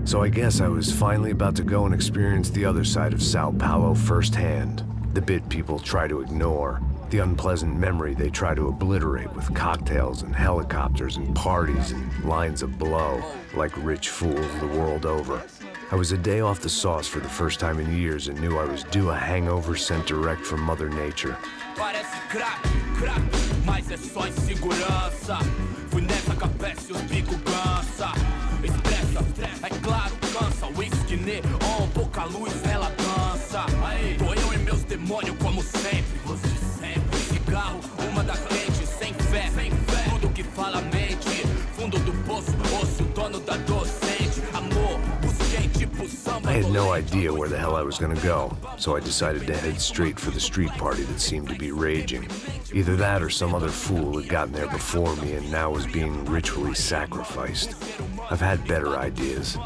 Speaker 4: So I guess I was finally about to go and experience the other side of Sao Paulo firsthand. The bit people try to ignore. The unpleasant memory they try to obliterate with cocktails and helicopters and parties and lines of blow, like rich fools the world over. I was a day off the sauce for the first time in years and knew I was due a hangover sent direct from Mother Nature.
Speaker 13: Parece crack, crack, mas é só insegurança. Fui nessa capete, os bico cansa. Expressa, é claro, cansa. Whisky neon, pouca luz, ela dança. Tô eu e meus demônios como sempre. Você sempre. Cigarro, uma da frente, sem fé. Tudo que fala mente. Fundo do poço, osso, dono da docente. Amor, busquei tipo samba.
Speaker 4: I had no idea where the hell I was gonna go, so I decided to head straight for the street party that seemed to be raging. Either that or some other fool had gotten there before me and now was being ritually sacrificed. I've had better ideas,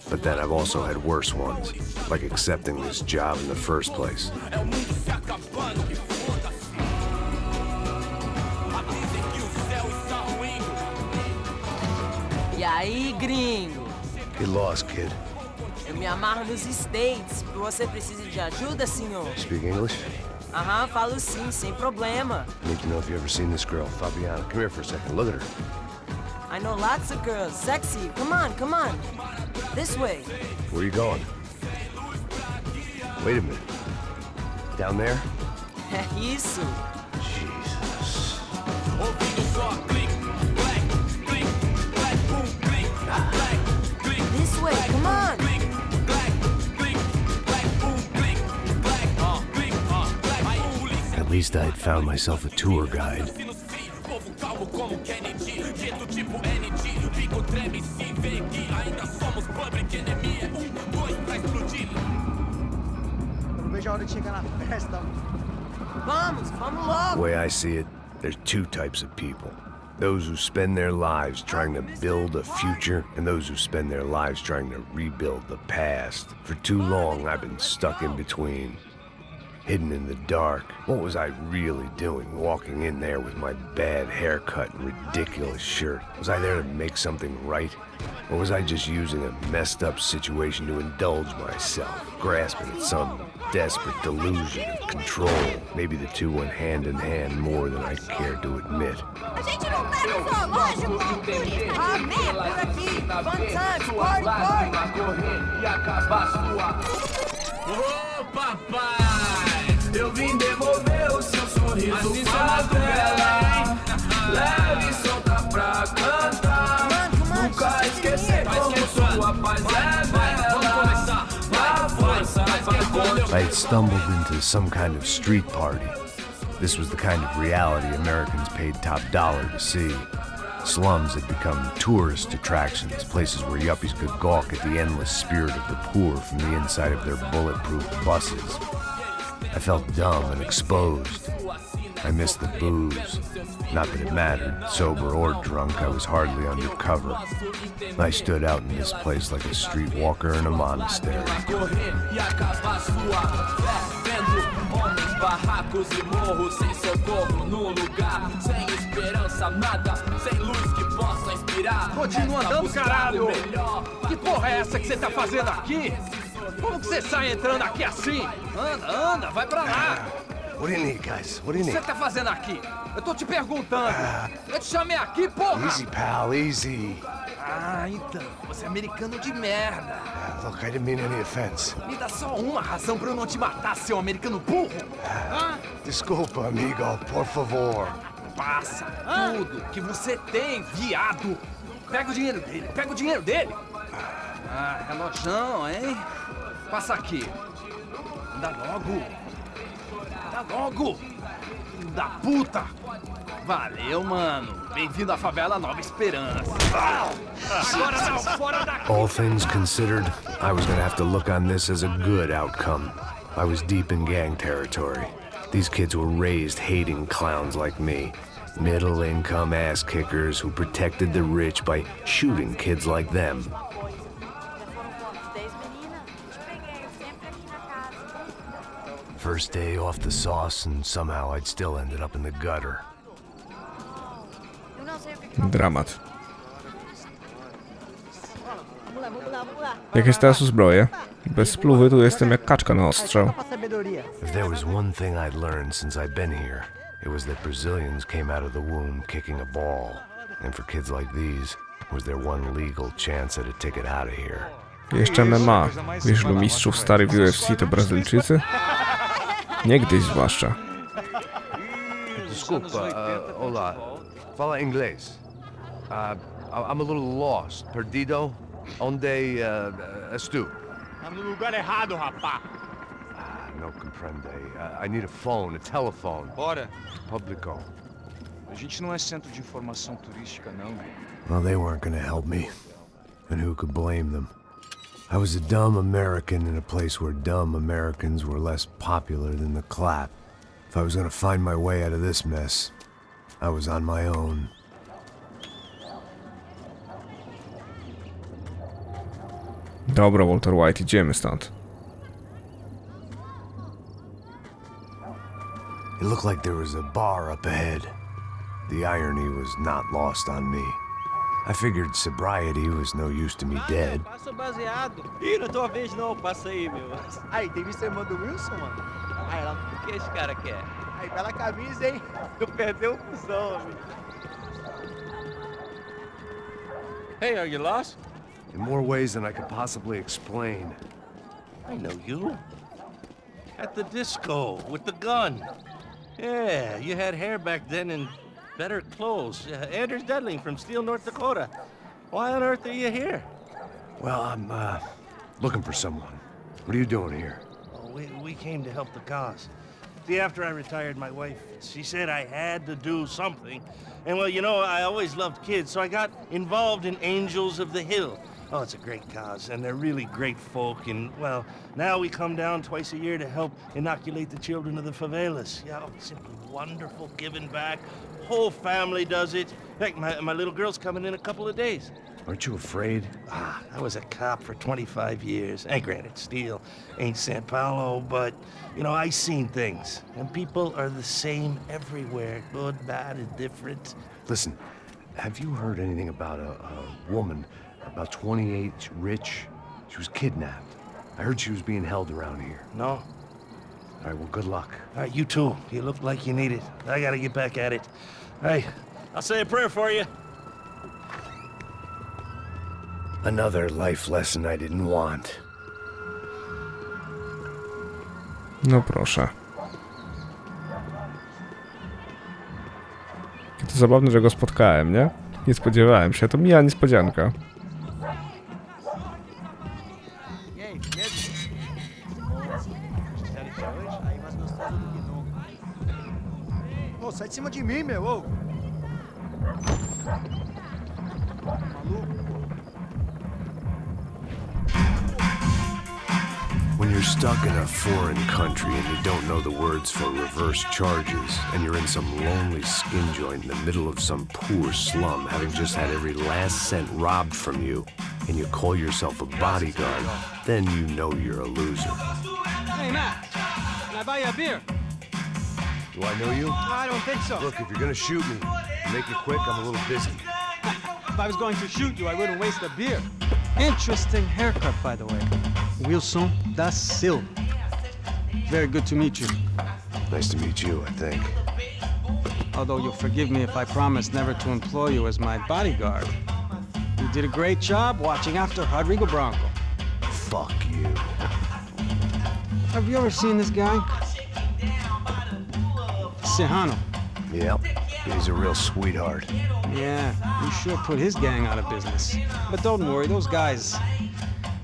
Speaker 4: but then I've also had worse ones, like accepting this job in the first place.
Speaker 3: E aí, gringo?
Speaker 4: Get lost, kid.
Speaker 3: Eu me amarro nos States. Você precisa de ajuda, senhor?
Speaker 4: Speak English?
Speaker 3: Aham, falo sim, sem problema.
Speaker 4: I need to know if you've ever seen this girl, Fabiana. Come here for a second. Look at her.
Speaker 3: I know lots of girls. Sexy. Come on, come on. This way.
Speaker 4: Where are you going? Wait a minute. Down there?
Speaker 3: É isso.
Speaker 4: Jesus.
Speaker 3: This way, come on.
Speaker 4: At least I had found myself a tour guide.
Speaker 3: Vamos
Speaker 4: The way I see it, there's two types of people. Those who spend their lives trying to build a future, and those who spend their lives trying to rebuild the past. For too long, I've been stuck in between. Hidden in the dark. What was I really doing, walking in there with my bad haircut and ridiculous shirt? Was I there to make something right? Or was I just using a messed up situation to indulge myself, grasping at some desperate delusion of control? Maybe the two went hand in hand more than I cared to admit.
Speaker 3: A gente não tá no zoológico, turista. Amém, por aqui. Fun times, party,
Speaker 13: Ô, papai, eu vim devolver o seu sorriso favela. Leve e solta pra cantar. Nunca esquecer como sua paz é bela.
Speaker 4: I had stumbled into some kind of street party.
Speaker 11: This was the kind of reality Americans paid top dollar to see. Slums had become tourist attractions, places where yuppies could gawk at the endless spirit of the poor from the inside of their bulletproof buses. I felt dumb and exposed. I missed the booze. Not that it mattered. Sober or drunk, I was hardly undercover. I stood out in this place like a streetwalker in a monastery.
Speaker 13: Barracos e morros sem socorro no lugar, sem esperança, nada, sem luz que possa inspirar.
Speaker 1: Continua andando, caralho! Que porra é essa que você tá fazendo aqui? Como que você sai entrando aqui assim? Anda, vai pra lá!
Speaker 11: What do you need, guys? What do you
Speaker 1: O que
Speaker 11: need?
Speaker 1: você tá fazendo aqui? Eu tô te perguntando. Eu te chamei aqui, porra!
Speaker 11: Easy, pal, easy.
Speaker 1: Ah, então, você é americano de merda.
Speaker 11: Look, I didn't mean any offense.
Speaker 1: Me dá só uma razão pra eu não te matar, seu americano burro.
Speaker 11: Desculpa, amigo, por favor.
Speaker 1: Passa tudo que você tem, viado. Pega o dinheiro dele, Ah, relojão, hein? Passa aqui. Anda logo. Filho da puta. Valeu, mano. Bem-vindo à favela Nova Esperança. Agora não, fora daqui.
Speaker 11: All things considered, I was gonna have to look on this as a good outcome. I was deep in gang territory. These kids were raised hating clowns like me. Middle-income ass-kickers who protected the rich by shooting kids like them. First day off the sauce, and somehow I'd still ended up in the gutter.
Speaker 2: Dramat. Jakieś teraz uzbroję? Bez spluwy tu jestem jak kaczka na ostrzał.
Speaker 11: If there was one thing I'd learned since I'd been here, it was that Brazilians came out of the womb kicking a ball. And for kids like these, was their one legal chance at a ticket out of here.
Speaker 2: Jeszcze MMA. Wiesz, ilu mistrzów starych w UFC to Brazylijczycy? Niegdyś zwłaszcza.
Speaker 1: Desculpa, hola. Fala inglês. I'm a little lost. Perdido? Onde estou?
Speaker 12: No lugar errado, rapá.
Speaker 1: No comprende. I need a phone, a telephone.
Speaker 6: Bora.
Speaker 1: Publico.
Speaker 6: A gente não é centro de informação turística, não.
Speaker 11: Well, they weren't gonna help me. And who could blame them? I was a dumb American in a place where dumb Americans were less popular than the clap. If I was gonna find my way out of this mess, I was on my own.
Speaker 2: Dobra, Walter White, idziemy stąd.
Speaker 11: It looked like there was a bar up ahead. The irony was not lost on me. I figured sobriety was no use to me dead.
Speaker 3: Passo baseado. Ih, não é tua vez não, passa aí, meu. Aí, tem visto a irmã do Wilson, mano? Aí, lá, o que esse cara quer? Aí, bela camisa, hein? Tu perdeu o cuzão, amigo.
Speaker 1: Hey, are you lost?
Speaker 11: In more ways than I could possibly explain.
Speaker 14: I know you. At the disco, with the gun. Yeah, you had hair back then and better clothes. Anders Dudling from Steele, North Dakota. Why on earth are you here?
Speaker 11: Well, I'm, looking for someone. What are you doing here?
Speaker 14: Oh, we came to help the cause. See, after I retired, my wife, she said I had to do something. And, well, you know, I always loved kids, so I got involved in Angels of the Hill. Oh, it's a great cause, and they're really great folk, and, well, now we come down twice a year to help inoculate the children of the favelas. Yeah, oh, simply wonderful, giving back. Whole family does it. In fact, my little girl's coming in a couple of days.
Speaker 11: Aren't you afraid?
Speaker 14: I was a cop for 25 years. And granted, Steele ain't San Paulo, but, you know, I seen things. And people are the same everywhere, good, bad, indifferent.
Speaker 11: Listen, have you heard anything about a woman, about 28, rich? She was kidnapped. I heard she was being held around here.
Speaker 14: No?
Speaker 11: All right, well, good luck.
Speaker 14: All right, you too. You look like you need it. I gotta get back at it. Hey, I'll say a prayer for you.
Speaker 11: Another life lesson I didn't want.
Speaker 2: No proszę. To zabawne, że go spotkałem, nie? Nie spodziewałem się, to mija niespodzianka.
Speaker 15: Ô, sai de cima de mim, meu, ô.
Speaker 11: When you're stuck in a foreign country and you don't know the words for reverse charges, and you're in some lonely skin joint in the middle of some poor slum, having just had every last cent robbed from you, and you call yourself a bodyguard, then you know you're a loser.
Speaker 6: Hey, Matt, can I buy you a beer?
Speaker 11: Do I know you?
Speaker 6: I don't think so.
Speaker 11: Look, if you're gonna shoot me, make it quick, I'm a little busy.
Speaker 6: If I was going to shoot you, I wouldn't waste a beer. Interesting haircut, by the way. Wilson da Silva. Very good to meet you.
Speaker 11: Nice to meet you, I think.
Speaker 6: Although you'll forgive me if I promise never to employ you as my bodyguard. You did a great job watching after Rodrigo Branco.
Speaker 11: Fuck you.
Speaker 6: Have you ever seen this guy? Serrano.
Speaker 11: Yep, he's a real sweetheart.
Speaker 6: Yeah, you sure put his gang out of business. But don't worry, those guys,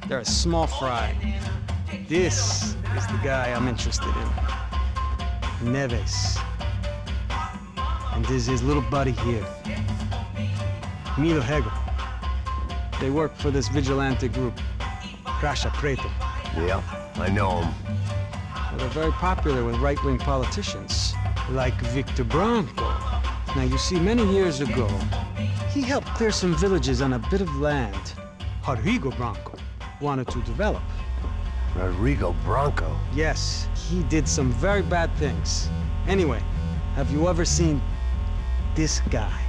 Speaker 6: they're a small fry. This is the guy I'm interested in. Neves. And this is his little buddy here. Milo Hegel. They work for this vigilante group, Crasha Preto.
Speaker 11: Yeah, I know him.
Speaker 6: Well, they're very popular with right-wing politicians, like Victor Branco. Now, you see, many years ago, he helped clear some villages on a bit of land Rodrigo Branco wanted to develop.
Speaker 11: Rodrigo Branco?
Speaker 6: Yes, he did some very bad things. Anyway, have you ever seen this guy?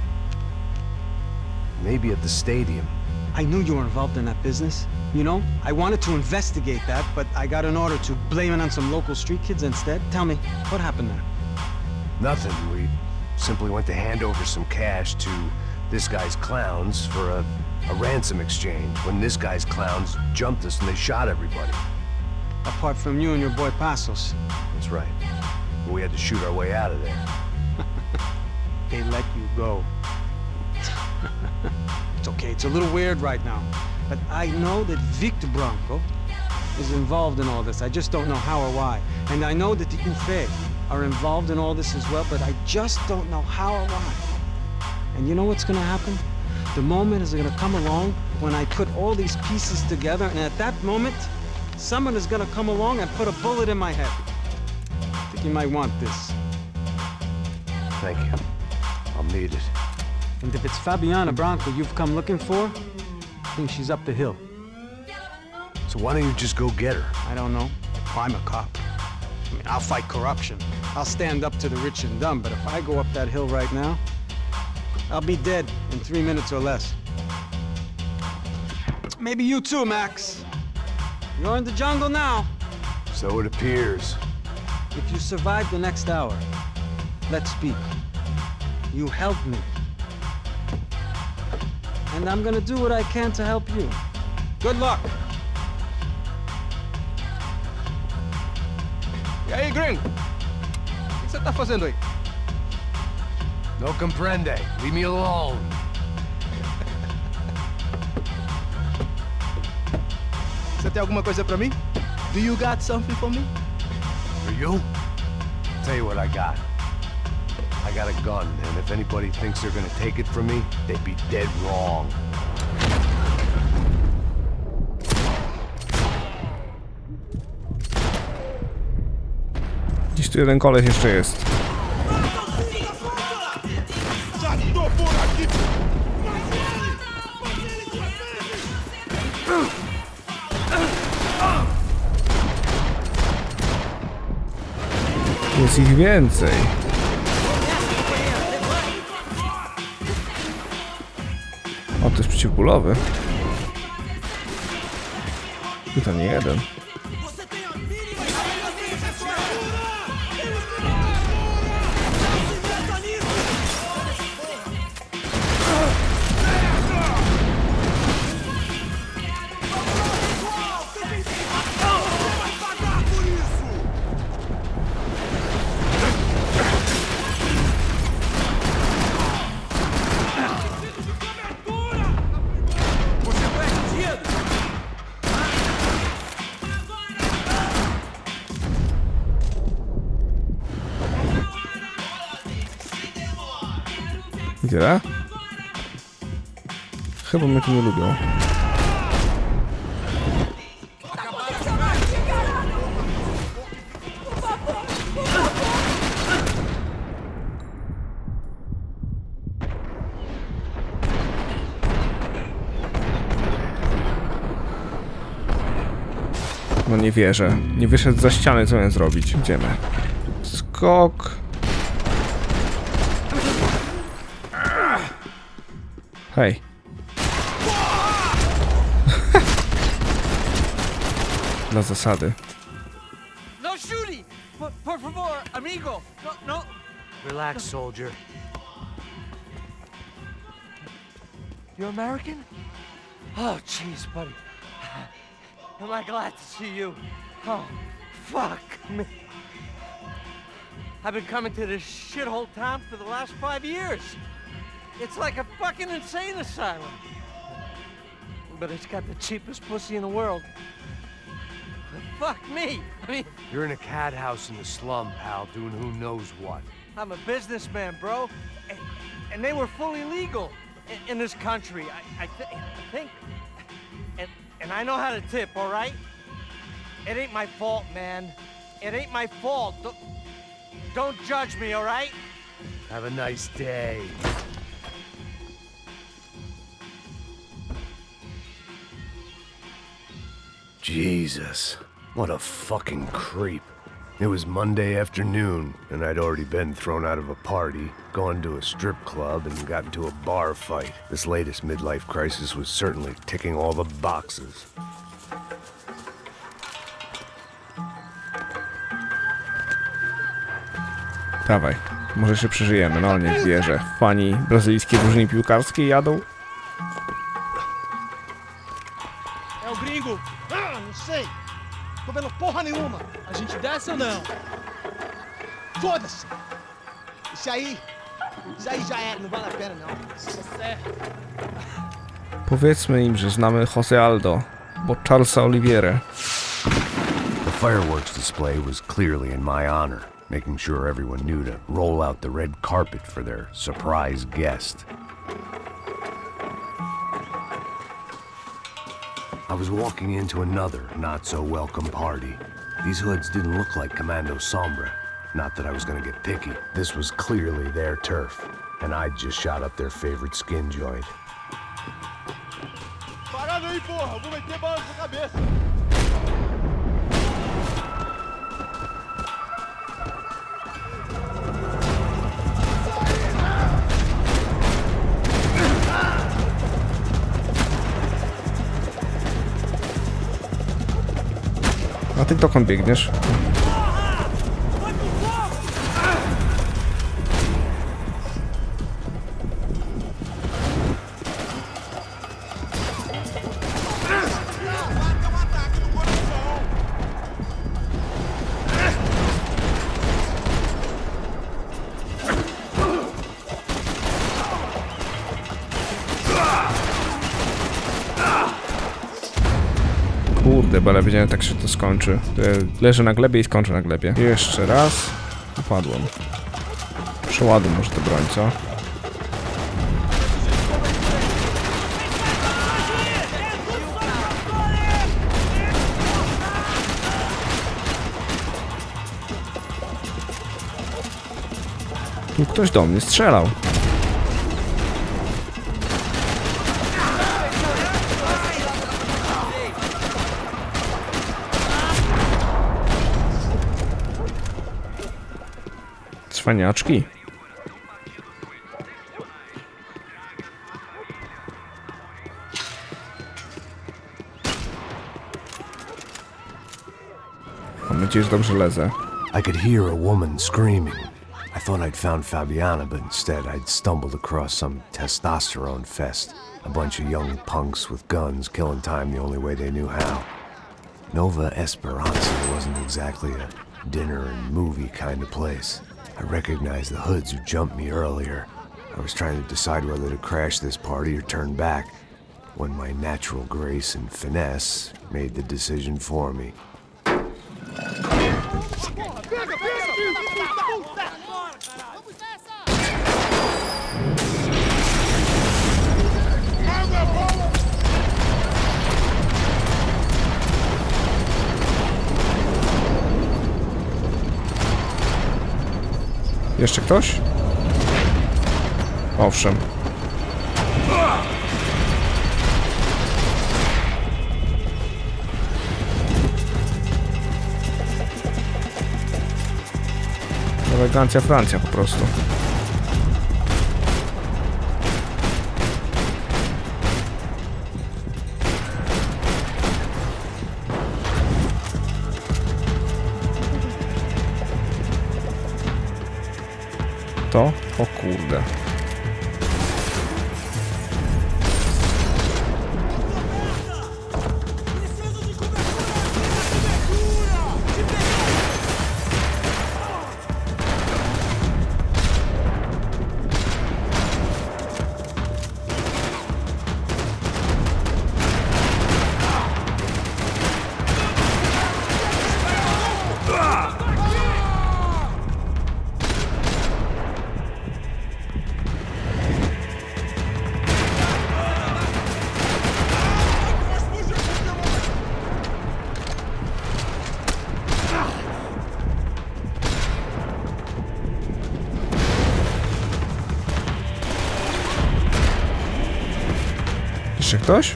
Speaker 11: Maybe at the stadium.
Speaker 6: I knew you were involved in that business. You know, I wanted to investigate that, but I got an order to blame it on some local street kids instead. Tell me, what happened there?
Speaker 11: Nothing. We simply went to hand over some cash to this guy's clowns for a ransom exchange when this guy's clowns jumped us and they shot everybody.
Speaker 6: Apart from you and your boy Passos.
Speaker 11: That's right. But we had to shoot our way out of there.
Speaker 6: They let you go. It's okay, it's a little weird right now. But I know that Victor Branco is involved in all this. I just don't know how or why. And I know that the UFE are involved in all this as well, but I just don't know how or why. And you know what's gonna happen? The moment is gonna come along when I put all these pieces together, and at that moment, someone is gonna come along and put a bullet in my head. I think you might want this.
Speaker 11: Thank you. I'll need it.
Speaker 6: And if it's Fabiana Branco you've come looking for, I think she's up the hill.
Speaker 11: So why don't you just go get her?
Speaker 6: I don't know. I'm a cop. I mean, I'll fight corruption. I'll stand up to the rich and dumb, but if I go up that hill right now, I'll be dead in 3 minutes or less. Maybe you too, Max. You're in the jungle now.
Speaker 11: So it appears.
Speaker 6: If you survive the next hour, let's speak. You helped me. And I'm gonna do what I can to help you. Good luck!
Speaker 16: E aí, gringo? O que você tá fazendo aí?
Speaker 1: No comprende. Leave me alone.
Speaker 16: Você tem alguma coisa pra mim? Do you got something for me?
Speaker 11: For you? Tell you what I got. I got a gun, and if anybody thinks they're gonna take it from me, they'd be dead wrong.
Speaker 2: Gdzieś tu jeden koleś jeszcze jest. Jest ich więcej. O, to jest przeciwbólowy. I to nie jeden. I tyle? Chyba mnie tu nie lubią. No nie wierzę. Nie wyszedł za ścianę, co miałem zrobić. Idziemy. Skok. Hej. Dla zasady.
Speaker 3: No shooting! Por favor, amigo! No, no!
Speaker 7: Relax, soldier.
Speaker 3: You're American? Oh, jeez, buddy. Am I glad to see you? Oh, fuck me. I've been coming to this shithole town for the last 5 years. It's like a fucking insane asylum. But it's got the cheapest pussy in the world. Fuck me. I mean,
Speaker 7: You're in a cat house in the slum, pal, doing who knows what.
Speaker 3: I'm a businessman, bro. And they were fully legal in this country. I think. And I know how to tip, all right? It ain't my fault, man. It ain't my fault. Don't judge me, all right?
Speaker 7: Have a nice day. Jesus, what a fucking creep. It was Monday afternoon, and I'd already been thrown out of a party, gone to a strip club, and got into a bar fight. This latest midlife crisis was certainly ticking all the boxes.
Speaker 2: Dawaj, może się przeżyjemy, no nie wierzę. Fani brazylijskiej drużyny piłkarskiej jadą.
Speaker 16: É o gringo. Ah, não sei. Tô vendo porra nenhuma. A gente desce ou não? Foda-se. Isso aí já é, não vale a pena não.
Speaker 2: Powiedzmy im, że znamy Jose Aldo, bo Charlesa Oliveira.
Speaker 4: The fireworks display was clearly in my honor, making sure everyone knew to roll out the red carpet for their surprise guest. I was walking into another not-so-welcome party. These hoods didn't look like Commando Sombra. Not that I was gonna get picky. This was clearly their turf, and I'd just shot up their favorite skin joint.
Speaker 16: Parada aí, porra! Vou meter bala na sua cabeça!
Speaker 2: A ty dokąd biegniesz? Kurde, bo ja wiedziałem, tak się to skończy. Leżę na glebie i skończę na glebie. Jeszcze raz. Upadłem. Przeładuj może tę broń, co? Tu ktoś do mnie strzelał. Cwaniaczki. Mam nadzieję, że dobrze lezę.
Speaker 4: I could hear a woman screaming. I thought I'd found Fabiana, but instead I'd stumbled across some testosterone fest. A bunch of young punks with guns killing time the only way they knew how. Nova Esperanza wasn't exactly a dinner and movie kind of place. I recognized the hoods who jumped me earlier. I was trying to decide whether to crash this party or turn back, when my natural grace and finesse made the decision for me.
Speaker 2: Jeszcze ktoś? Owszem. Elegancja Francja po prostu. To? O kurde. Jeszcze ktoś?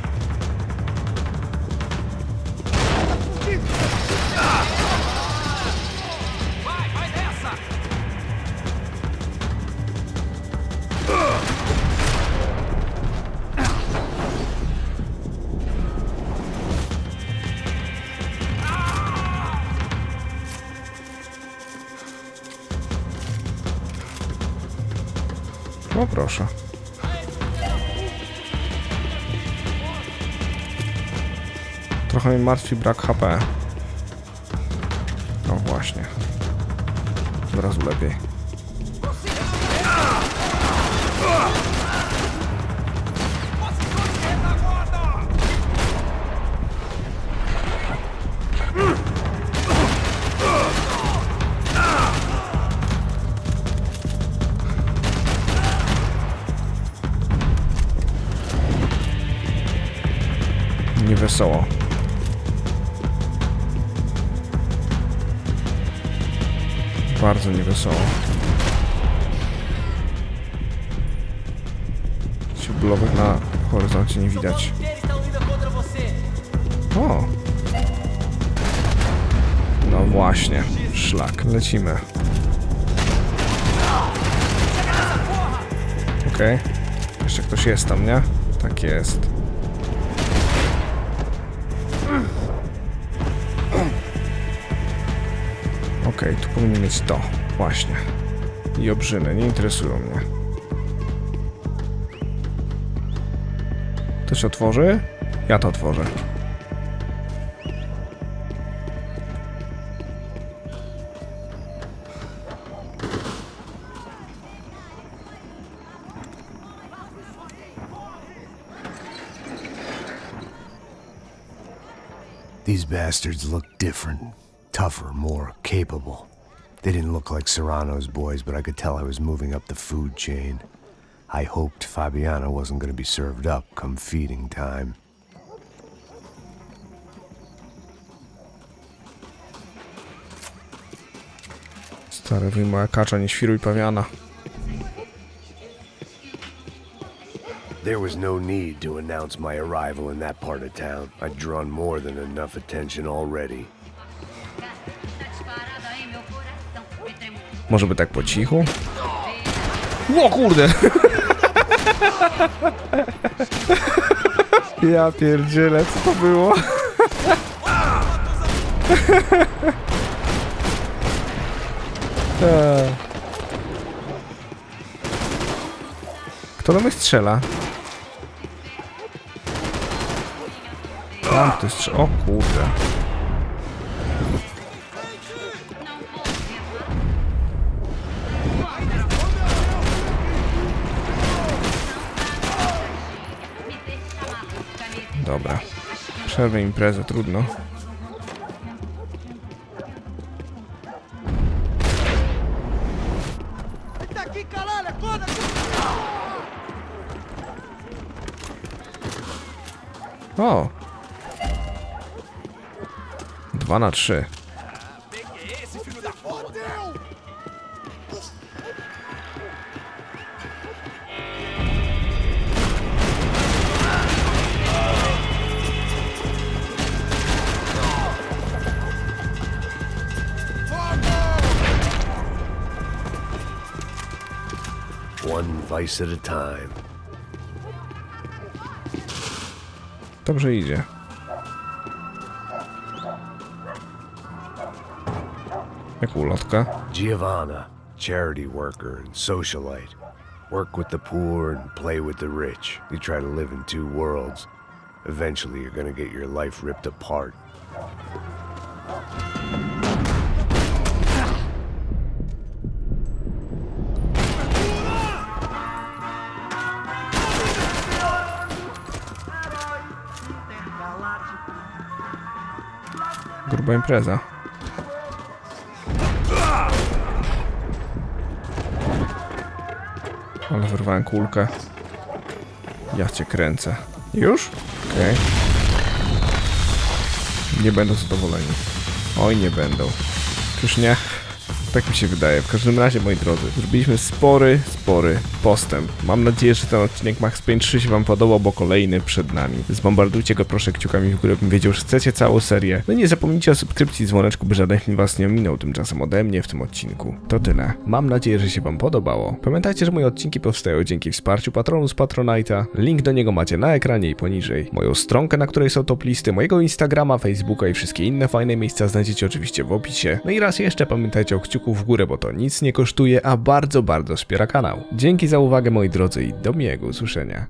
Speaker 2: No proszę. Trochę mnie martwi brak HP. No właśnie. Od razu lepiej. Niewesoło. Bardzo niewesoło. Ciubulowych na horyzoncie nie widać. O! No właśnie, szlak. Lecimy. Okej. Jeszcze ktoś jest tam, nie? Tak jest. Okej, tu powinien mieć to. Właśnie. I obrzyny. Nie interesują mnie. To się otworzy? Ja to otworzę.
Speaker 11: These bastards look different. Tougher, more capable. They didn't look like Serrano's boys, but I could tell I was moving up the food chain. I hoped Fabiana wasn't going to be served up come feeding time.
Speaker 2: Stary, wyjmuj kacza, nie świruj pawiana.
Speaker 11: There was no need to announce my arrival in that part of town. I'd drawn more than enough attention already.
Speaker 2: Może by tak po cichu? O kurde! Ja pierdzielę, co to było? Kto do mnie strzela? Tam ktoś strzela. O kurde. Dobra. Przerwę imprezę, trudno. O! 2 na 3.
Speaker 11: slice at a time.
Speaker 2: Dobrze idzie. Jak ulotka.
Speaker 11: Giovanna, charity worker and socialite. Work with the poor and play with the rich. You try to live in two worlds. Eventually you're gonna get your life ripped apart.
Speaker 2: Gruba impreza. Ale wyrwałem kulkę. Ja cię kręcę. Już? Okej. Nie będą zadowoleni. Oj, nie będą. Czyż nie? Tak mi się wydaje. W każdym razie, moi drodzy, zrobiliśmy spory postęp. Mam nadzieję, że ten odcinek Max Payne 3 się wam podobał, bo kolejny przed nami. Zbombardujcie go proszę kciukami w górę, bym wiedział, że chcecie całą serię. No i nie zapomnijcie o subskrypcji i dzwoneczku, by żaden film was nie ominął. Tymczasem ode mnie w tym odcinku to tyle. Mam nadzieję, że się wam podobało. Pamiętajcie, że moje odcinki powstają dzięki wsparciu patronu z Patronite'a. Link do niego macie na ekranie i poniżej. Moją stronkę, na której są top listy, mojego Instagrama, Facebooka i wszystkie inne fajne miejsca znajdziecie oczywiście w opisie. No i raz jeszcze pamiętajcie o kciuku w górę, bo to nic nie kosztuje, a bardzo wspiera kanał. Dzięki za uwagę, moi drodzy, i do miłego usłyszenia.